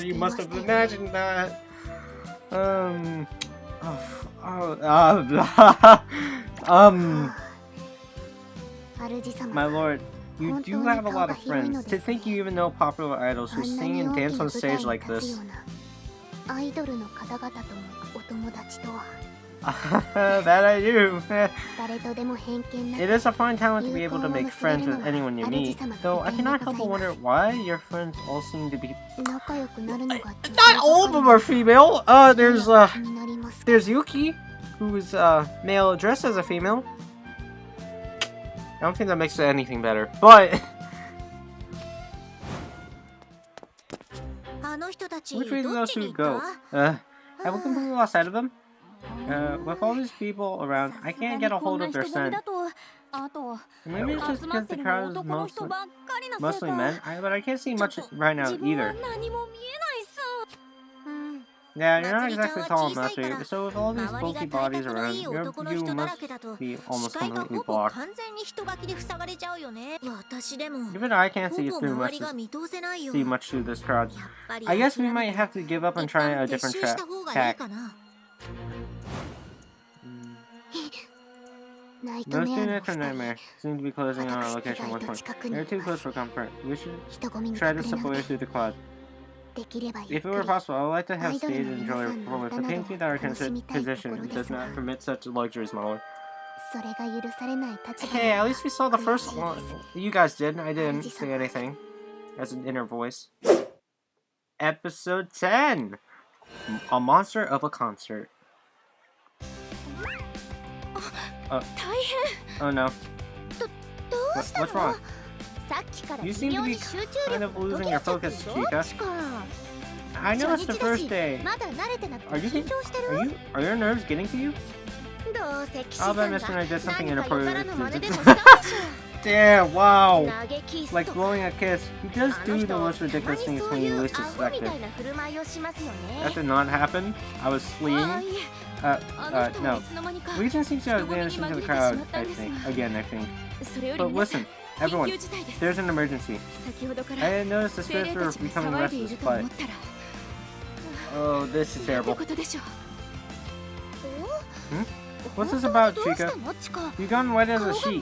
You must have imagined that. My lord, you do have a lot of friends. To think you even know popular idols who sing and dance on stage like this. アイドルの方々ともお友達とは That I do. 誰とでも偏見な It く is a fine talent to be able to make friends with anyone you meet. Though I cannot help but wonder why your friends all seem to be. 仲良くなるのが Not all of them are female. There's 気になります。 there's Yuki, who's male dressed as a female. I don't think that makes it anything better, but あの人たち which way do どっ those ちに two 行っ go? た？ Have we completely lost sight of them? With all these people around, I can't get a hold of their scent. あと Maybe it's just 集ま because って the るの crowd is 男の人 mostly ばっかりなせい mostly か men. But I can't see much right now 自分は either. 何も見えないさ。 Yeah, you're not まつりちゃん exactly は tall 小さいから enough to. So with all these 周り bulky が体 bodies 格の around, いい your 男の view 人だら must けだと be 視 almost 界が completely ほぼ blocked. 完全に人垣で塞がれちゃうよね。私でも Even I can't ほ see ぼ through 周 much りが見通せないよ。 see much through this crowd. やっぱり I guess we 諦め might て have to give up and 一 try 旦 a 撤 different 収した方がいい tack. かな。ナイト Those メ two アの nights お are 二 nightmare. 人、 Seem to be closing on our 私以 location 外 one と point. 近くに They're い too ま close す。 for comfort. We should 人混みに try 隠 to れ slip なが away ら through the cloud. できればゆっ If it く were り possible, I would like to ア have イドル stayed の and 皆 enjoy さ a んの performance. 歌 The など painting that our 楽しみたいところ position で does すが、 not permit such luxuries, my lord. それが許されない立場 Hey, at な least we saw the 悔 first しい one. です。 You guys did. I didn't say anything. As an inner voice. Episode 10. A monster of a concert. 大変。 Oh no. どうしたの？ What's wrong? さっきから You 微 seem to 妙 be に集中 kind 力 of が途 losing 切 your れちゃって focus, るぞ。 Chica. しか I 初 know it's the 日だ first し day. まだ慣れてなくて Are you 緊張してる？ Are your nerves getting to you? どうせ騎士 I'll さ bet んが Mr. Knight did something 何かよからぬ真似 inappropriate. でもしたんでしょう。Damn, wow. Like blowing a kiss. He does do the most ridiculous things when you least expect it. That did not happen. I was fleeing. No. Reason seems to have vanished into the crowd, I think. Again, I think. But listen, everyone, there's an emergency. I had noticed the spirits were becoming restless, but... Oh, this is terrible. Hmm? What's this about, Chica? You've gone white as a sheet.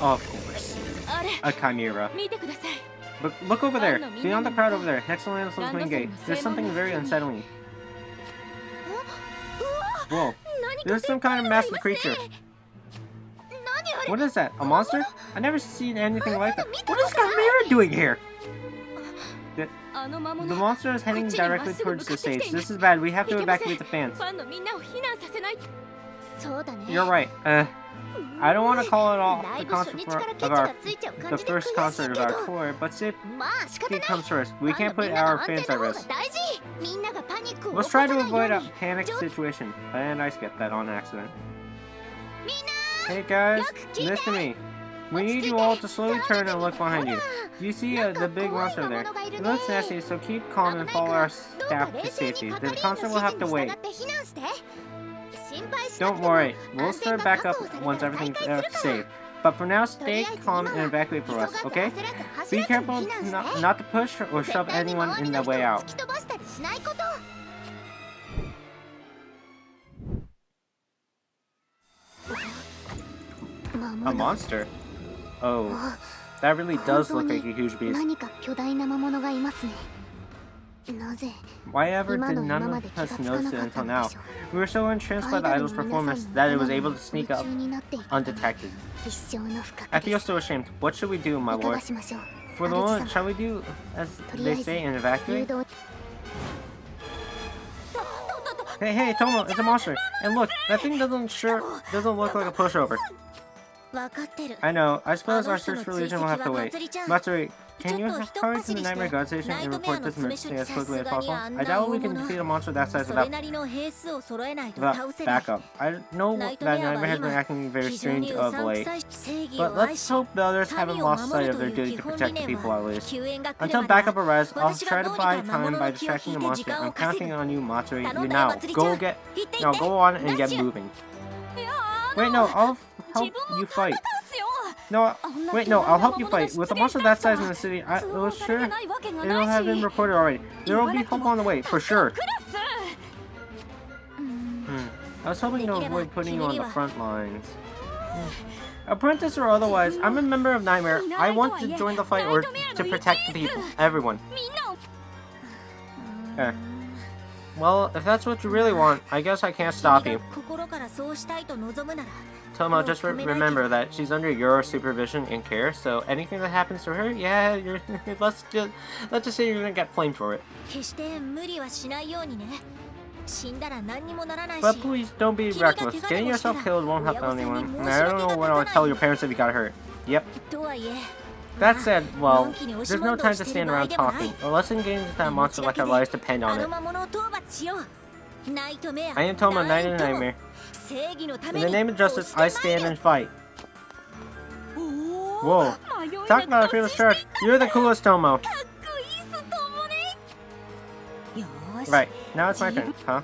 Of course. A chimera. But look over there, beyond the crowd over there, next to Lancelot's main gate. There's something very unsettling. Whoa, there's some kind of massive creature. What is that, a monster? I never seen anything like that. What is Chimera doing here? The monster is heading directly towards the stage. This is bad, we have to evacuate the fans. You're right. I don't want to call it off the concert the first concert of our tour, but safety comes first. We can't put our fans at risk. Let's try to avoid a panic situation. And I skipped that on accident. Hey guys, listen to me. We need you all to slowly turn and look behind you. You see the big monster there? It looks nasty, so keep calm and follow our staff to safety. The concert will have to wait. Don't worry, we'll start back up once everything's safe. But for now, stay calm and evacuate for us, okay? Be careful not to push or shove anyone in the way out. A monster? Oh, that really does look like a huge beast. Why ever did none of us notice it until now? We were so entranced by the idol's performance that it was able to sneak up undetected. I feel so ashamed. What should we do, my lord? For the moment, shall we do as they say and evacuate? Hey, Tomo, it's a monster. And look, that thing doesn't look like a pushover. I know. I suppose our search for Legion will have to wait. Matsuri, can you hurry to the Nightmare God Station and report this emergency as quickly as possible? I doubt we can defeat a monster that size without backup. I know that Nightmare has been acting very strange of late, but let's hope the others haven't lost sight of their duty to protect the people at least. Until backup arrives, I'll try to buy time by distracting the monster. I'm counting on you, Matsuri. You now. Go on and get moving. Wait, no, I'll help you fight. I'll help you fight. With a monster that size in the city, it'll have been reported already. There will be help on the way, for sure. I was hoping to avoid putting you on the front lines. Apprentice or otherwise, I'm a member of Nightmare. I want to join the fight or to protect the people. Everyone. Well, if that's what you really want, I guess I can't stop you. Tomo, just remember that she's under your supervision and care, so anything that happens to her, yeah, let's just say you're gonna get flamed for it. But please, don't be reckless. Getting yourself killed won't help anyone. I don't know what I'll tell your parents if you got hurt. Yep. That said, well, there's no time to stand around talking. Let's engage with that monster like our lives depend on it. I am Tomo, Knight of Nightmare. In the name of justice, I stand and fight. Whoa. Talk about a fearless charge. You're the coolest, Tomo. Right, now it's my turn, huh?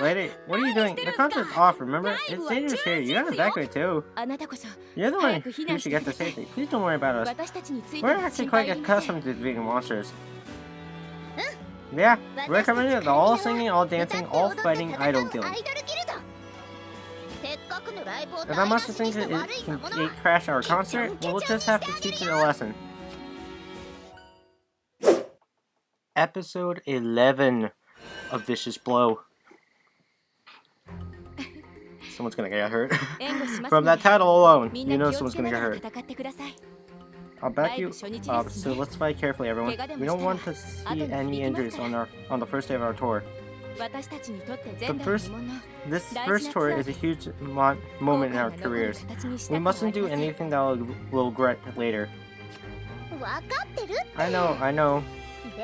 Lady, what are you doing? The concert's off, remember? It's dangerous here. You gotta evacuate too. You're the one who should get to safety. Please don't worry about us. We're actually quite accustomed to defeating monsters. Yeah, we're coming to the all singing, all dancing, all fighting idol guild. If that monster thinks it can crash our concert, we'll just have to teach it a lesson. Episode 11 of Vicious Blow. Someone's gonna get hurt. From that title alone, you know someone's gonna get hurt. I'll back you up, so let's fight carefully, everyone. We don't want to see any injuries on the first day of our tour. This first tour is a huge moment in our careers. We mustn't do anything that we'll regret later. I know.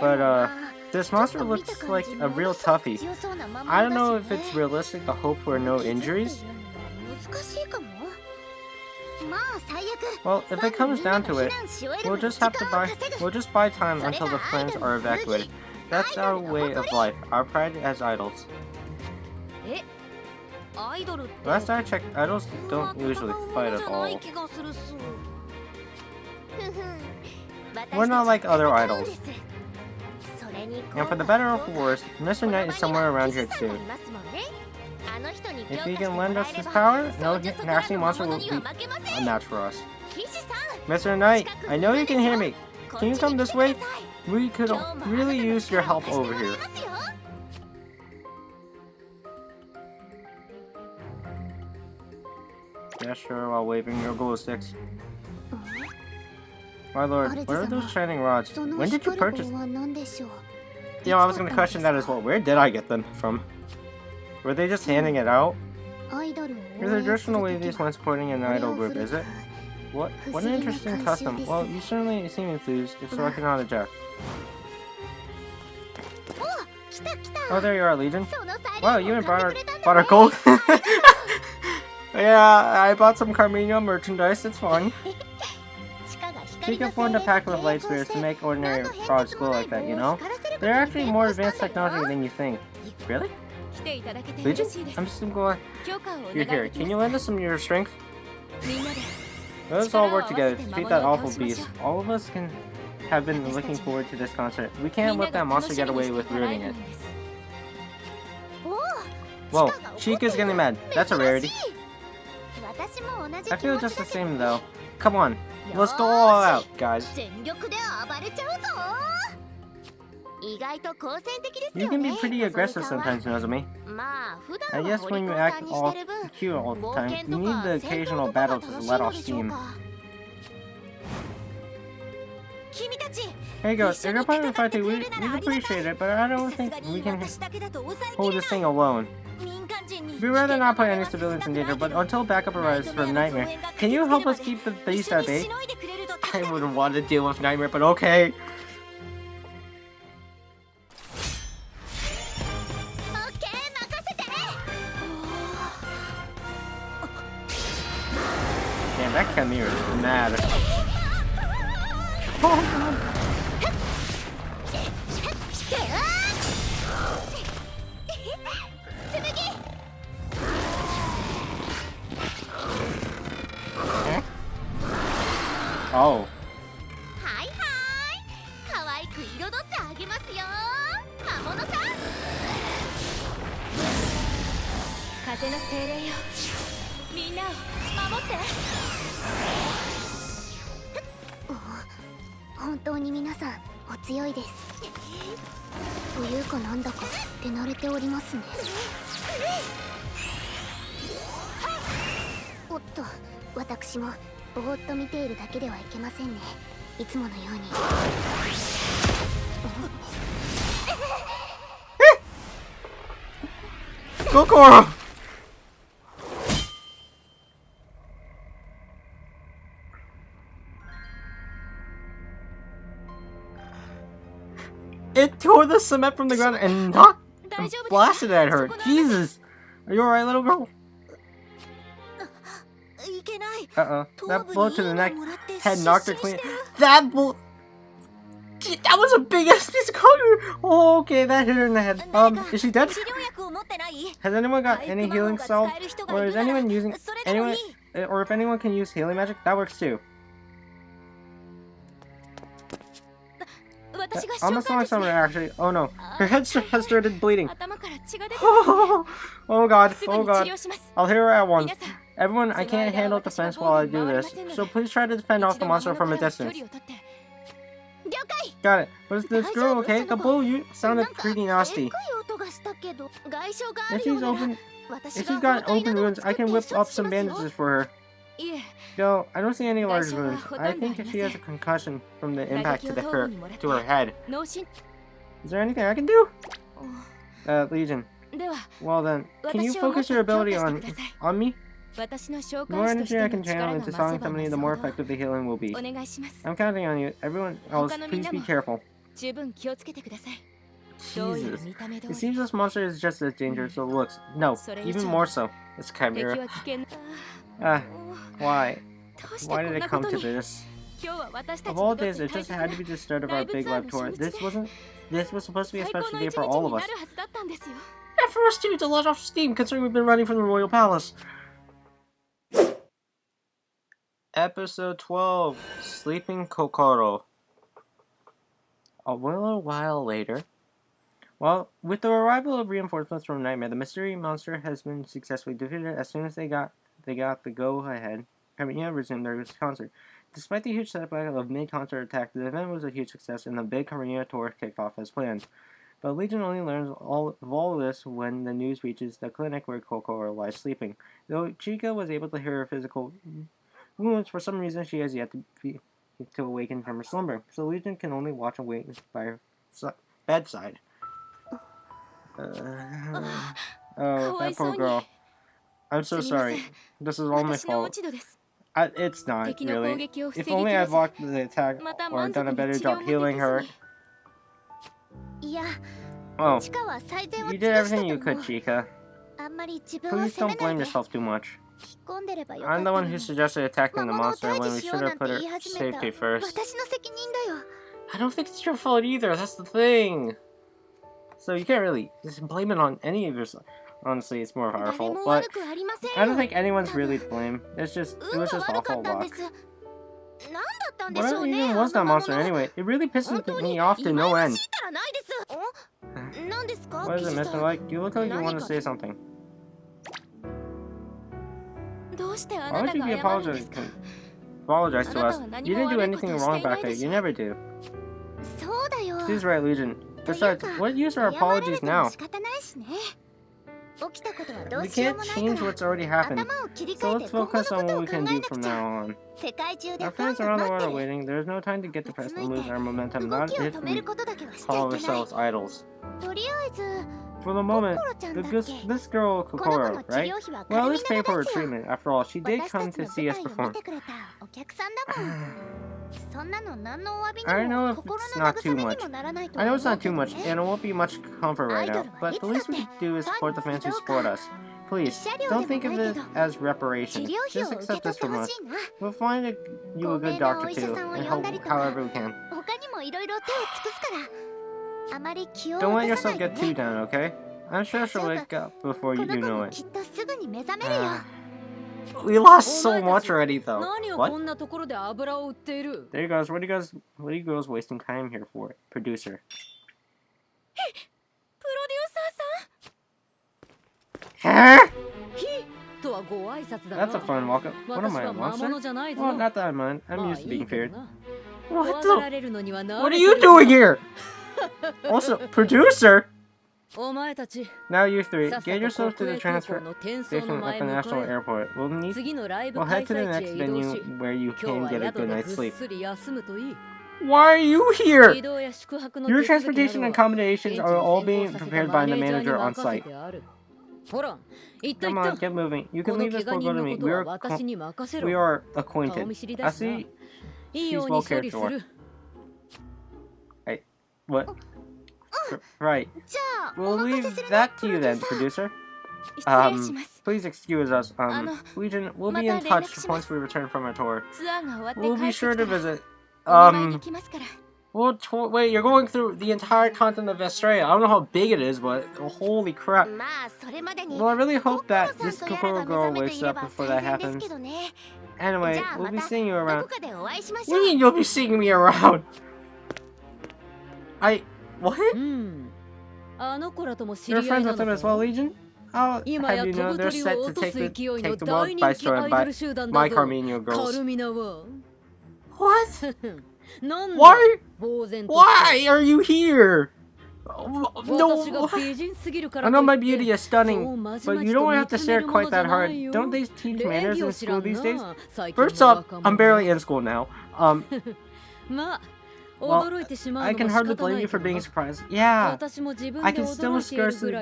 But, this monster looks like a real toughie. I don't know if it's realistic to hope for no injuries. Well, if it comes down to it, we'll just buy time until the friends are evacuated. That's our way of life, our pride as idols. Last I checked, idols don't usually fight at all. We're not like other idols. And for the better or for worse, Mr. Knight is somewhere around here too. If he can lend us his power, no nasty monster will be a match for us. Mr. Knight, I know you can hear me. Can you come this way? We could really use your help over here. Yeah, sure, while waving your glow sticks. My lord, what are those shining rods? When did you purchase them? You know, I was gonna question that as well. Where did I get them from? Were they just handing it out? It's a traditional way these when supporting an idol group, is it? What an interesting custom. Well, you certainly seem enthused, so I can not object. Oh, there you are, Legion. Wow, you even bought our gold. Yeah, I bought some Carmino merchandise, it's fun. She can form a pack with light spirits to make ordinary rods glow like that, you know? They're actually more advanced technology than you think. Really? Legion? I'm so glad you're here. Can you lend us some of your strength? Let us all work together to defeat that awful beast. All of us have been looking forward to this concert. We can't let that monster get away with ruining it. Whoa, Chica's getting mad. That's a rarity. I feel just the same though. Come on, let's go all out, guys. You can be pretty aggressive sometimes, Nozomi. I guess when you act all cute all the time, you need the occasional battle to let off steam. Hey guys, if you're part of the fight, we'd appreciate it, but I don't think we can hold this thing alone. We'd rather not put any civilians in danger, but until backup arrives from Nightmare, can you help us keep the beast at bay? I wouldn't want to deal with Nightmare, but okay. Damn, that Chimera is mad. Oh god. Oh. Kokoro! It tore the cement from the ground and knocked and blasted at her. Jesus! Are you alright, little girl? Uh-oh. That blow to the neck head knocked her clean. That blow... That was a big ass piece of concrete! Oh, okay, that hit her in the head. Is she dead? Has anyone got any healing salve? Or is anyone using... Or if anyone can use healing magic, that works too. Almost saw someone actually. Oh no, her head has started bleeding. Oh god, oh god. I'll heal her at once. Everyone, I can't handle defense while I do this, so please try to defend off the monster from a distance. Got it. Was this girl okay? The blow sounded pretty nasty. If she's got open wounds, I can whip up some bandages for her. No, I don't see any large wounds. I think she has a concussion from the impact to her head. Is there anything I can do? Legion. Well then, can you focus your ability on me? The more energy I can channel into solving somebody, the more effective the healing will be. I'm counting on you. Everyone else, please be careful. Jesus. It seems this monster is just as dangerous as it looks. No, even more so. It's Chimera. Why? Why did it come to this? Of all days, it just had to be the start of our big life tour. This was supposed to be a special day for all of us. Yeah, for us too, to let off steam, considering we've been running from the Royal Palace. Episode 12, Sleeping Kokoro. A little while later, well, with the arrival of reinforcements from Nightmare, the mystery monster has been successfully defeated. As soon as they got the go-ahead, Carmina resumed their concert. Despite the huge setback of mid-concert attack, the event was a huge success, and the big Carmina tour kicked off as planned. But Legion only learns all of this when the news reaches the clinic where Kokoro lies sleeping. Though Chica was able to hear her physical wounds, for some reason she has yet to awaken from her slumber, so Legion can only watch and wait by her bedside. Oh, that poor girl. I'm so sorry. This is all my fault. It's not, really. If only I'd blocked the attack or done a better job healing her. Oh, you did everything you could, Chica. Please don't blame yourself too much. I'm the one who suggested attacking the monster when we should have put her safety first. I don't think it's your fault either, that's the thing. So you can't really just blame it on any of yourself. Honestly, it's more of our fault, but I don't think anyone's really to blame. It was just awful luck. What even was that monster anyway? It really pisses me off to no end. What is it, Mr. Like? You look like you want to say something. Why would you be apologize to us? You didn't do anything wrong back there. You never do. She's right, Legion. Besides, what use are apologies now? We can't change what's already happened, so let's focus on what we can do from now on. Our fans around the world are waiting. There's no time to get depressed and lose our momentum, not if we call ourselves idols. For the moment, this girl Kokoro, right? Well, let's pay for her treatment. After all, she did come to see us perform. I know if it's not too much. I know it's not too much, and it won't be much comfort right now, but the least we can do is support the fans who support us. Please, don't think of it as reparation. Just accept this from us. We'll find you a good doctor too, and help however we can. Don't let yourself get too down, okay? I'm sure she'll wake up before you know it. We lost so much already, though. What? There you goes. What are you girls wasting time here for? Producer. Huh? That's a fun walk-up. What am I, a monster? Well, not that I mind. I'm used to being feared. What the? What are you doing here? Also, producer? Now you three, get yourself to the transfer station at the National Airport. We'll head to the next venue where you can get a good night's sleep. Why are you here? Your transportation and accommodations are all being prepared by the manager on site. Come on, get moving. You can leave this poor girl to me. We are acquainted. I see she's well cared for. Hey, what? Right. We'll leave that to you then, producer. Please excuse us. Legion, we'll be in touch once we return from our tour. We'll be sure to visit. Wait, you're going through the entire continent of Australia. I don't know how big it is, but holy crap. Well, I really hope that this Kokoro girl wakes up before that happens. Anyway, we'll be seeing you around. What do you mean you'll be seeing me around? What? You're friends with them as well, Legion? I'll have you know they're set to take the world by storm by my Carmenio girls. What? Why are you here? No. I know my beauty is stunning, but you don't have to stare quite that hard. Don't they teach manners in school these days? First off, I'm barely in school now. Well, I can hardly blame you for being surprised. Yeah, I can still scarcely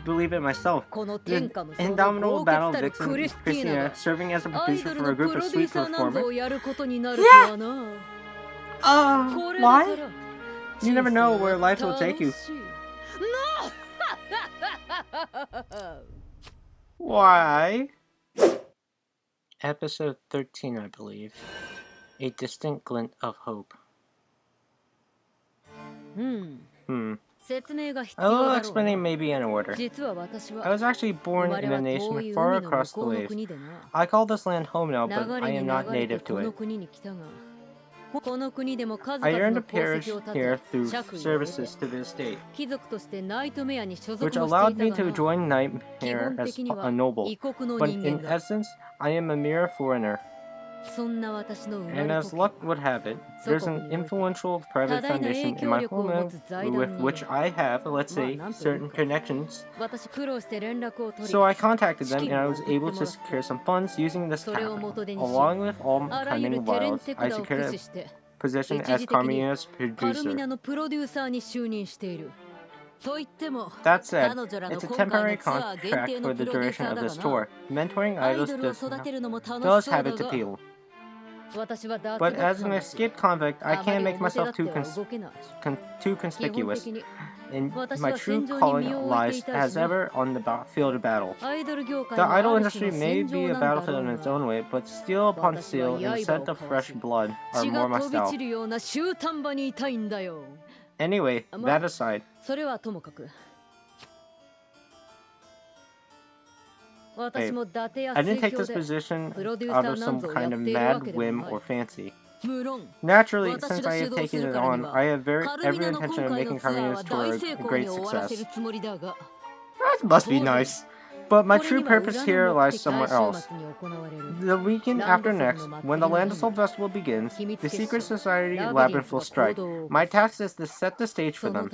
believe it myself. The indomitable battle vixen Christina serving as a producer for a group of sweet performers. Yeah! Why? You never know where life will take you. Why? Episode 13, I believe. A distant glint of hope. A little explaining may be in order. I was actually born in a nation far across the waves. I call this land home now, but I am not native to it. I earned a parish here through services to the estate, which allowed me to join Nightmare as a noble, but in essence, I am a mere foreigner. And as luck would have it, there's an influential private foundation in my homeland with which I have, let's say, certain connections. So I contacted them and I was able to secure some funds using this capital. Along with all cunning wiles, I secured a position as Carmina's producer. That said, it's a temporary contract for the duration of this tour. Mentoring idols does have its appeal. But as an escaped convict, I can't make myself too conspicuous. And my true calling lies, as ever, on the field of battle. The idol industry may be a battlefield in its own way, but steel upon steel and scent of fresh blood are more my style. Anyway, that aside, I didn't take this position out of some kind of mad whim or fancy. Naturally, since I have taken it on, I have every intention of making Carmina's tour a great success. That must be nice. But my true purpose here lies somewhere else. The weekend after next, when the Land of Soul Festival begins, the Secret Society Labyrinth will strike. My task is to set the stage for them.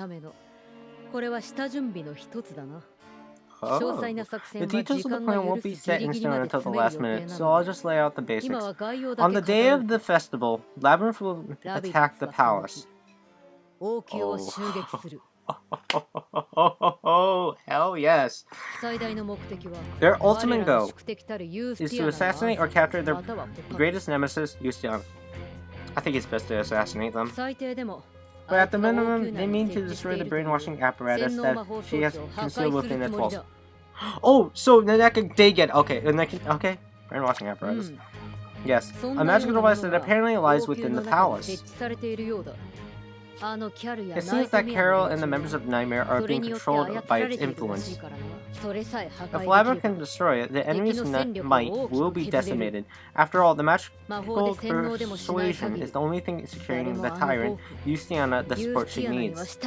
Oh. The details of the plan won't be set in stone until the last minute, so I'll just lay out the basics. On the day of the festival, Labyrinth will attack the palace. Oh, hell yes. Their ultimate goal is to assassinate or capture their greatest nemesis, Yustian. I think it's best to assassinate them. But at the minimum, they mean to destroy the brainwashing apparatus that she has concealed within its walls. Oh, so Naneka did get okay, brainwashing apparatus. Yes, a magical device that apparently lies within the palace. It seems that Carol and the members of Nightmare are being controlled by its influence. If Labyrinth can destroy it, the enemy's might will be decimated. After all, the magical persuasion is the only thing securing the tyrant, Yustiana, the support she needs.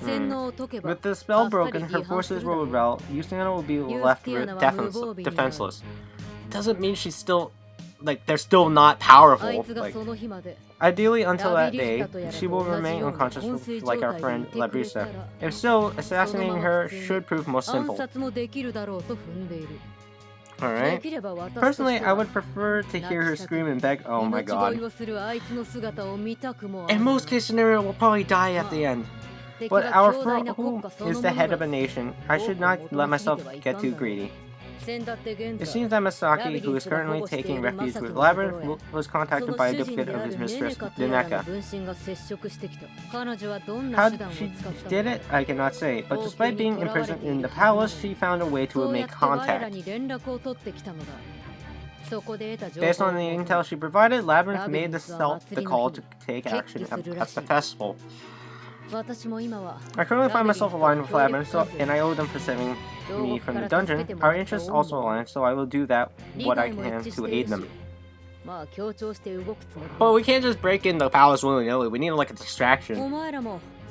With the spell broken, her forces will rebel. Yustiana will be left defenseless. Doesn't mean she's still... they're still not powerful. Ideally, until that day, she will remain unconscious like our friend Labrisa. If so, assassinating her should prove most simple. Alright. Personally, I would prefer to hear her scream and beg, oh my god. In most case scenario, we'll probably die at the end. But our foe is the head of a nation. I should not let myself get too greedy. It seems that Masaki, who is currently taking refuge with Labyrinth, was contacted by a duplicate of his mistress, Dineka. How she did it, I cannot say, but despite being imprisoned in the palace, she found a way to make contact. Based on the intel she provided, Labyrinth made the call to take action at the festival. I currently find myself aligned with Labyrinth, and I owe them for saving me from the dungeon. Our interests also align, so I will do what I can to aid them. But we can't just break in the palace willy-nilly. We need like a distraction.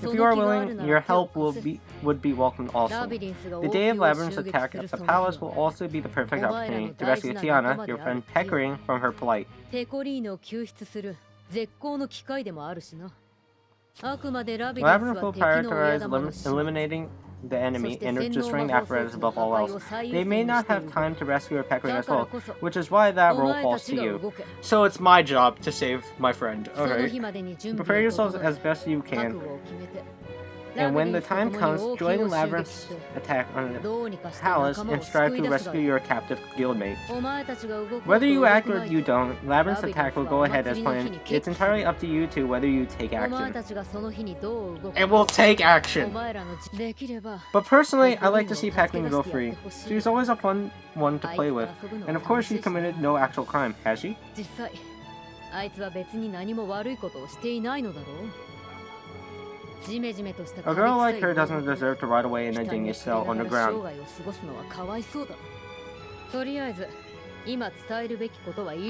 If you are willing, your help would be welcomed also. The day of Labyrinth's attack at the palace will also be the perfect opportunity to rescue Tiana, your friend Pecorine, from her plight. Labyrinth will prioritize eliminating the enemy and are destroying apparatus above all else. They may not have time to rescue a peckling as well, which is why that role falls to you. So it's my job to save my friend. Okay. Prepare yourselves as best you can. And when the time comes, join Labyrinth's attack on the palace and strive to rescue your captive guildmate. Whether you act or you don't, Labyrinth's attack will go ahead as planned. It's entirely up to you two whether you take action. It will take action! But personally, I like to see Peckling go free. She's always a fun one to play with. And of course she's committed no actual crime, has she? A girl like her doesn't deserve to rot away in a dingy cell underground.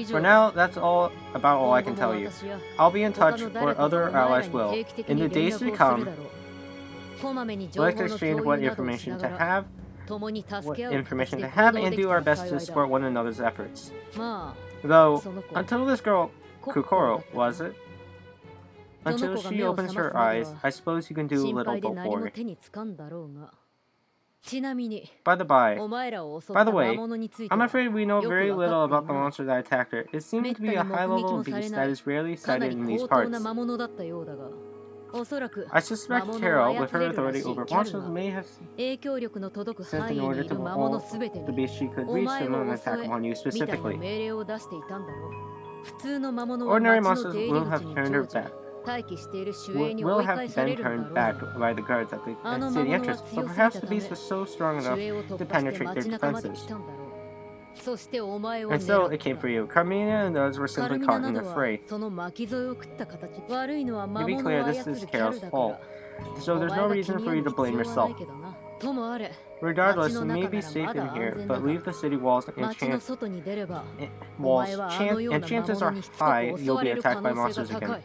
For now, that's about all I can tell you. I'll be in touch, or other allies will. In the days to come, let's exchange what information to have, and do our best to support one another's efforts. Though, until this girl, Kokoro, was it? Until she opens her eyes, I suppose you can do a little for me. By the way, I'm afraid we know very little about the monster that attacked her. It seems to be a high-level beast that is rarely sighted in these parts. I suspect Taro, with her authority over monsters, may have sent an order to all the beast she could reach them and attack upon you specifically. Ordinary monsters will have turned her back. Will have been turned back by the guards at the city entrance, but perhaps the beast was so strong enough to penetrate their defenses. And so it came for you. Carmina and those were simply caught in the fray. To be clear, this is Carol's fault, so there's no reason for you to blame yourself. Regardless, you may be safe in here, but leave the city walls and chances are high you'll be attacked by monsters again.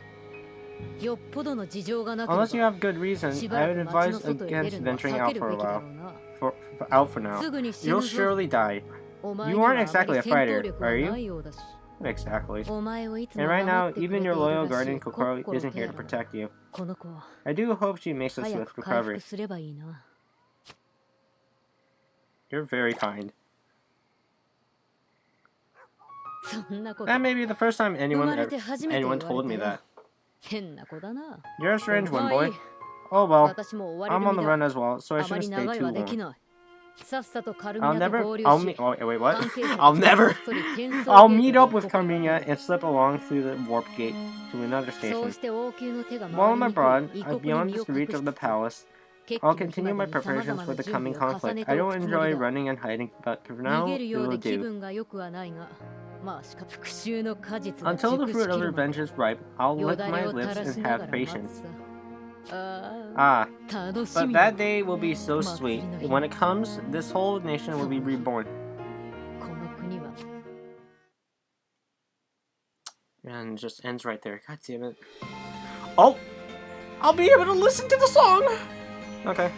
Unless you have good reason, I would advise against venturing out for a while. For now. You'll surely die. You aren't exactly a fighter, are you? Not exactly. And right now, even your loyal guardian Kokoro isn't here to protect you. I do hope she makes a swift recovery. You're very kind. That may be the first time anyone told me that. You're a strange one, boy. Oh well, I'm on the run as well, so I shouldn't stay too long. I'll meet up with Carmina and slip along through the warp gate to another station. While I'm abroad, beyond the reach of the palace, I'll continue my preparations for the coming conflict. I don't enjoy running and hiding, but for now, it will do. Until the fruit of revenge is ripe, I'll lick my lips and have patience. But that day will be so sweet. When it comes, this whole nation will be reborn. And just ends right there. God damn it. Oh! I'll be able to listen to the song! Okay.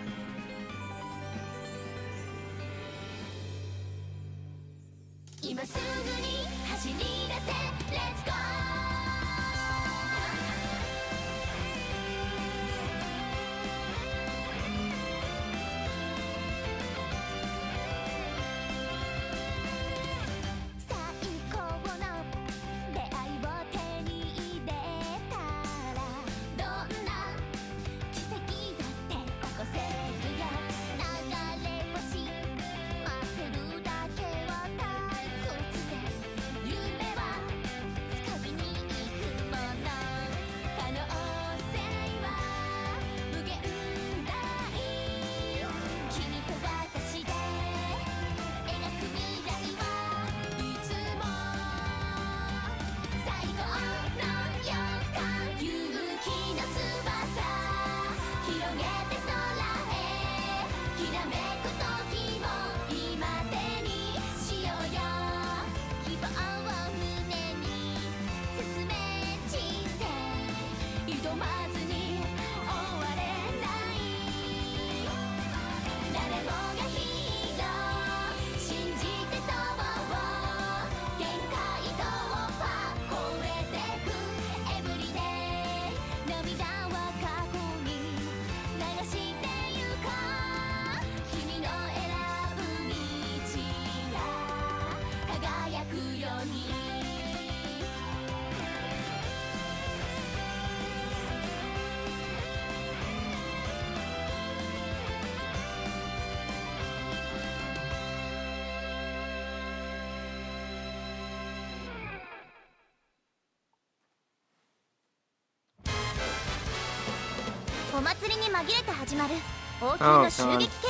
祭りに紛れて始まる王宮の襲撃計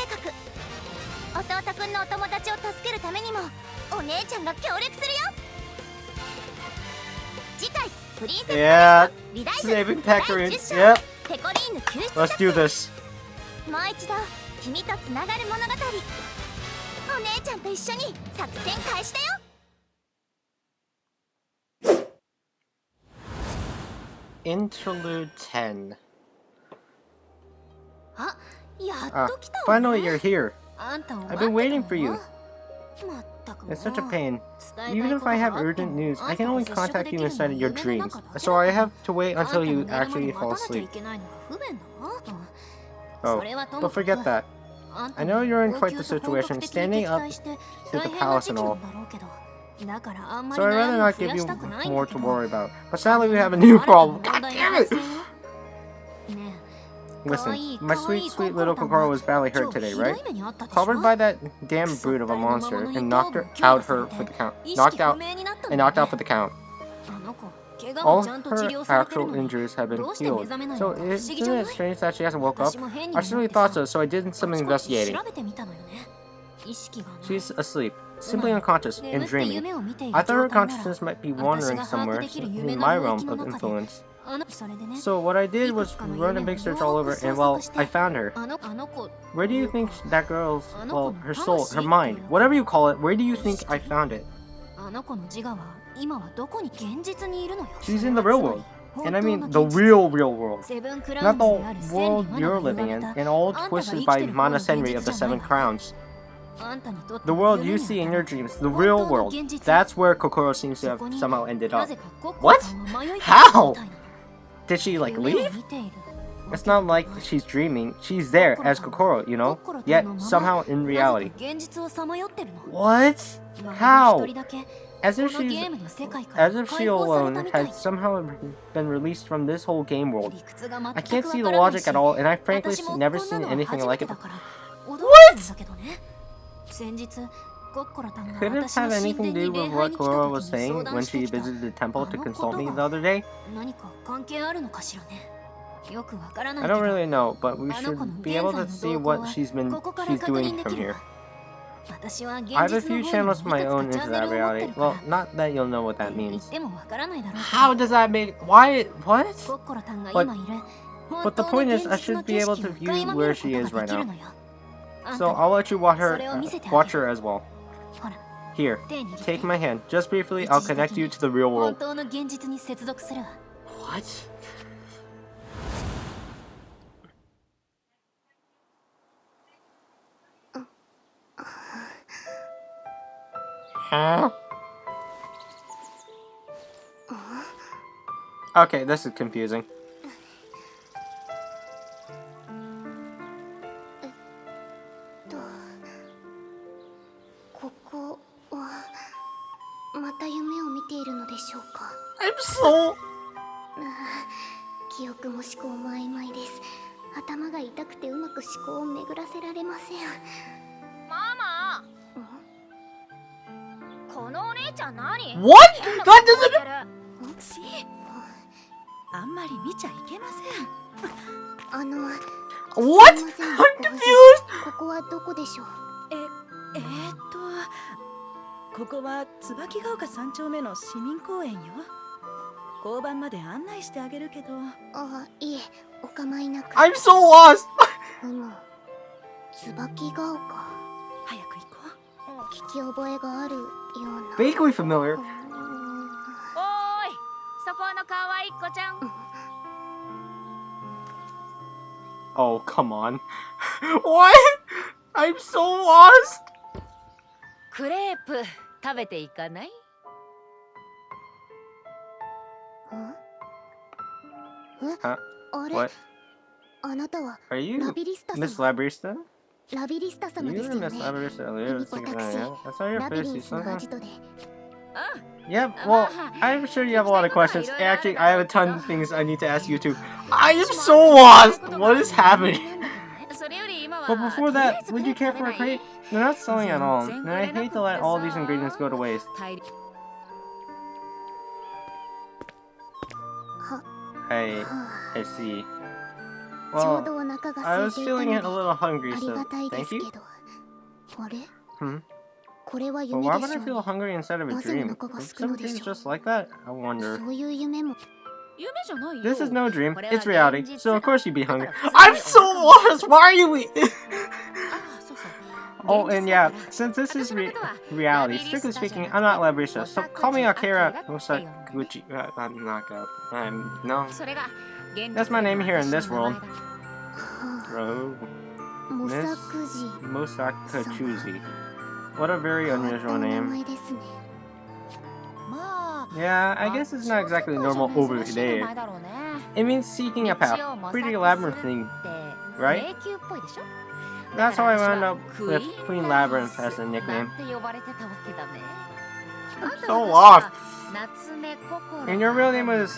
画。弟くんのお友達を助けるためにもお姉ちゃんが協力するよ。次回プリンセスリダイス第10章ペコリーヌ救出 Let's do this. もう一度君とつながる物語。お姉ちゃんと一緒に作戦開始だよ。Interlude 10. あ、やっと来たわね。 Finally, you're here. あんたを I've been waiting for you. まったくもう It's such a pain. Even if I have urgent news, I can only contact you inside of your dreams. So I have to wait until you actually fall asleep. Oh, but forget that. I know you're in quite the situation, standing up to the palace and all. So I'd rather not give you more to worry about. But sadly, we have a new problem. God damn it! Listen, my sweet, sweet little Kokoro was badly hurt today, right? Covered by that damn brute of a monster and knocked out for the count. Knocked out for the count. All her actual injuries have been healed. So isn't it strange that she hasn't woke up? I certainly thought so, so I did some investigating. She's asleep, simply unconscious and dreaming. I thought her consciousness might be wandering somewhere in my realm of influence. So what I did was run a big search all over, and well, I found her. Where do you think that girl's, well, her soul, her mind, whatever you call it, where do you think I found it? She's in the real world. And I mean the real world. Not the world you're living in, and all twisted by Mana Senri of the Seven Crowns. The world you see in your dreams, the real world. That's where Kokoro seems to have somehow ended up. What? How? Did she, like, leave? It's not like she's dreaming. She's there as Kokoro, you know? Yet, somehow in reality. What? How? As if she alone had somehow been released from this whole game world. I can't see the logic at all, and I've frankly never seen anything like it. What? Could it have anything to do with what Kokoro was saying when she visited the temple to consult me the other day? I don't really know, but we should be able to see what she's doing from here. I have a few channels of my own into that reality. Well, not that you'll know what that means. How does that make... Why... What? But the point is, I should be able to view where she is right now. So I'll let you watch her as well. Here, take my hand. Just briefly, I'll connect you to the real world. What? Huh? Okay, this is confusing. I'm so... 記憶も思考も曖昧です。頭が痛くてうまく思考を巡らせられません。ママ。このお姉ちゃん何？ What? That doesn't... あんまり見ちゃいけません。What? I'm confused. ここはどこでしょう？ここは椿ヶ丘3丁目の市民公園よ。交番まで案内してあげるけど。あ、いえ、お構いなく。I'm so lost. 椿ヶ丘。早く行こう。聞き覚えがあるような。Vaguely familiar. おーい、そこの可愛い子ちゃん。Oh, come on. What? I'm so lost. クレープ食べていかない？あれ？ What? あなたは Are you ラビリスタ様。 Miss Labrista? ラビリスタ様 You です were よね。 Miss Labrista earlier. That's not your ラビ first リンスの season. アジトで。Yep, well, I'm sure you have a lot of questions. Actually, I have a ton of things I need to ask you too. I am so lost! What is happening? But before that, would you care for a crate? They're not selling at all, and I hate to let all these ingredients go to waste. I see. Well, I was feeling a little hungry, so thank you. Well, why would I feel hungry instead of a dream? Is some dreams just like that? I wonder. This is no dream, it's reality, so of course you'd be hungry. I'm so lost! Why are you Oh, and yeah, since this is reality, strictly speaking, I'm not Labrisa, so call me Akira Musakuchi. I'm not gonna... no. That's my name here in this world. Miss Musakuchuzi. What a very unusual name. Yeah, I guess it's not exactly normal over there. It means seeking a path. Pretty labyrinthine, right? That's how I wound up with Queen Labyrinth as a nickname. I'm so lost. And your real name was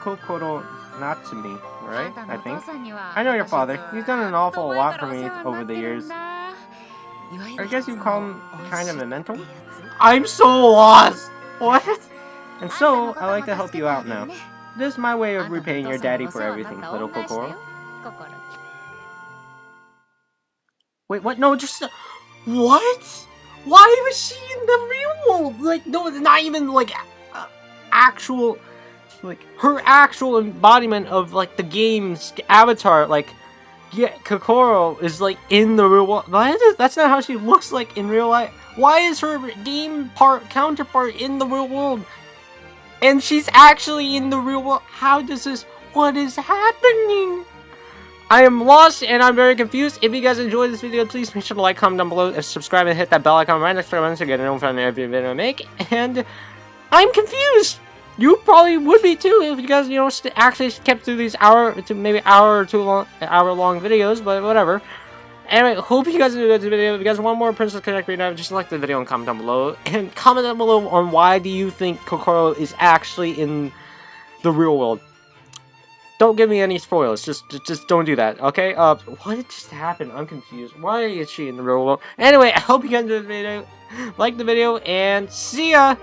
Kokoro Natsumi, right? I think. I know your father. He's done an awful lot for me over the years. I guess you call him kind of a mentor? I'm so lost! What? And so, I'd like to help you out now. This is my way of repaying your daddy for everything, little Kokoro. Wait, what? No, just... What? Why was she in the real world? Like, no, it's not even, like, actual... Like, her actual embodiment of, like, the game's avatar, like... Yeah, Kokoro is, like, in the real world. That's not how she looks like in real life. Why is her game counterpart in the real world? And she's actually in the real world. How does this... What is happening? I am lost and I'm very confused. If you guys enjoyed this video, please make sure to like, comment down below, and subscribe and hit that bell icon right next to the button to get a notification on every video I make. And I'm confused. You probably would be too if you guys, you know, actually kept through these hour or two long videos, but whatever. Anyway, hope you guys enjoyed this video. If you guys want more Princess Connect right just like the video and comment down below. And comment down below on why do you think Kokoro is actually in the real world. Don't give me any spoilers. Just don't do that, okay? What just happened? I'm confused. Why is she in the real world? Anyway, I hope you guys enjoyed the video. Like the video, and see ya!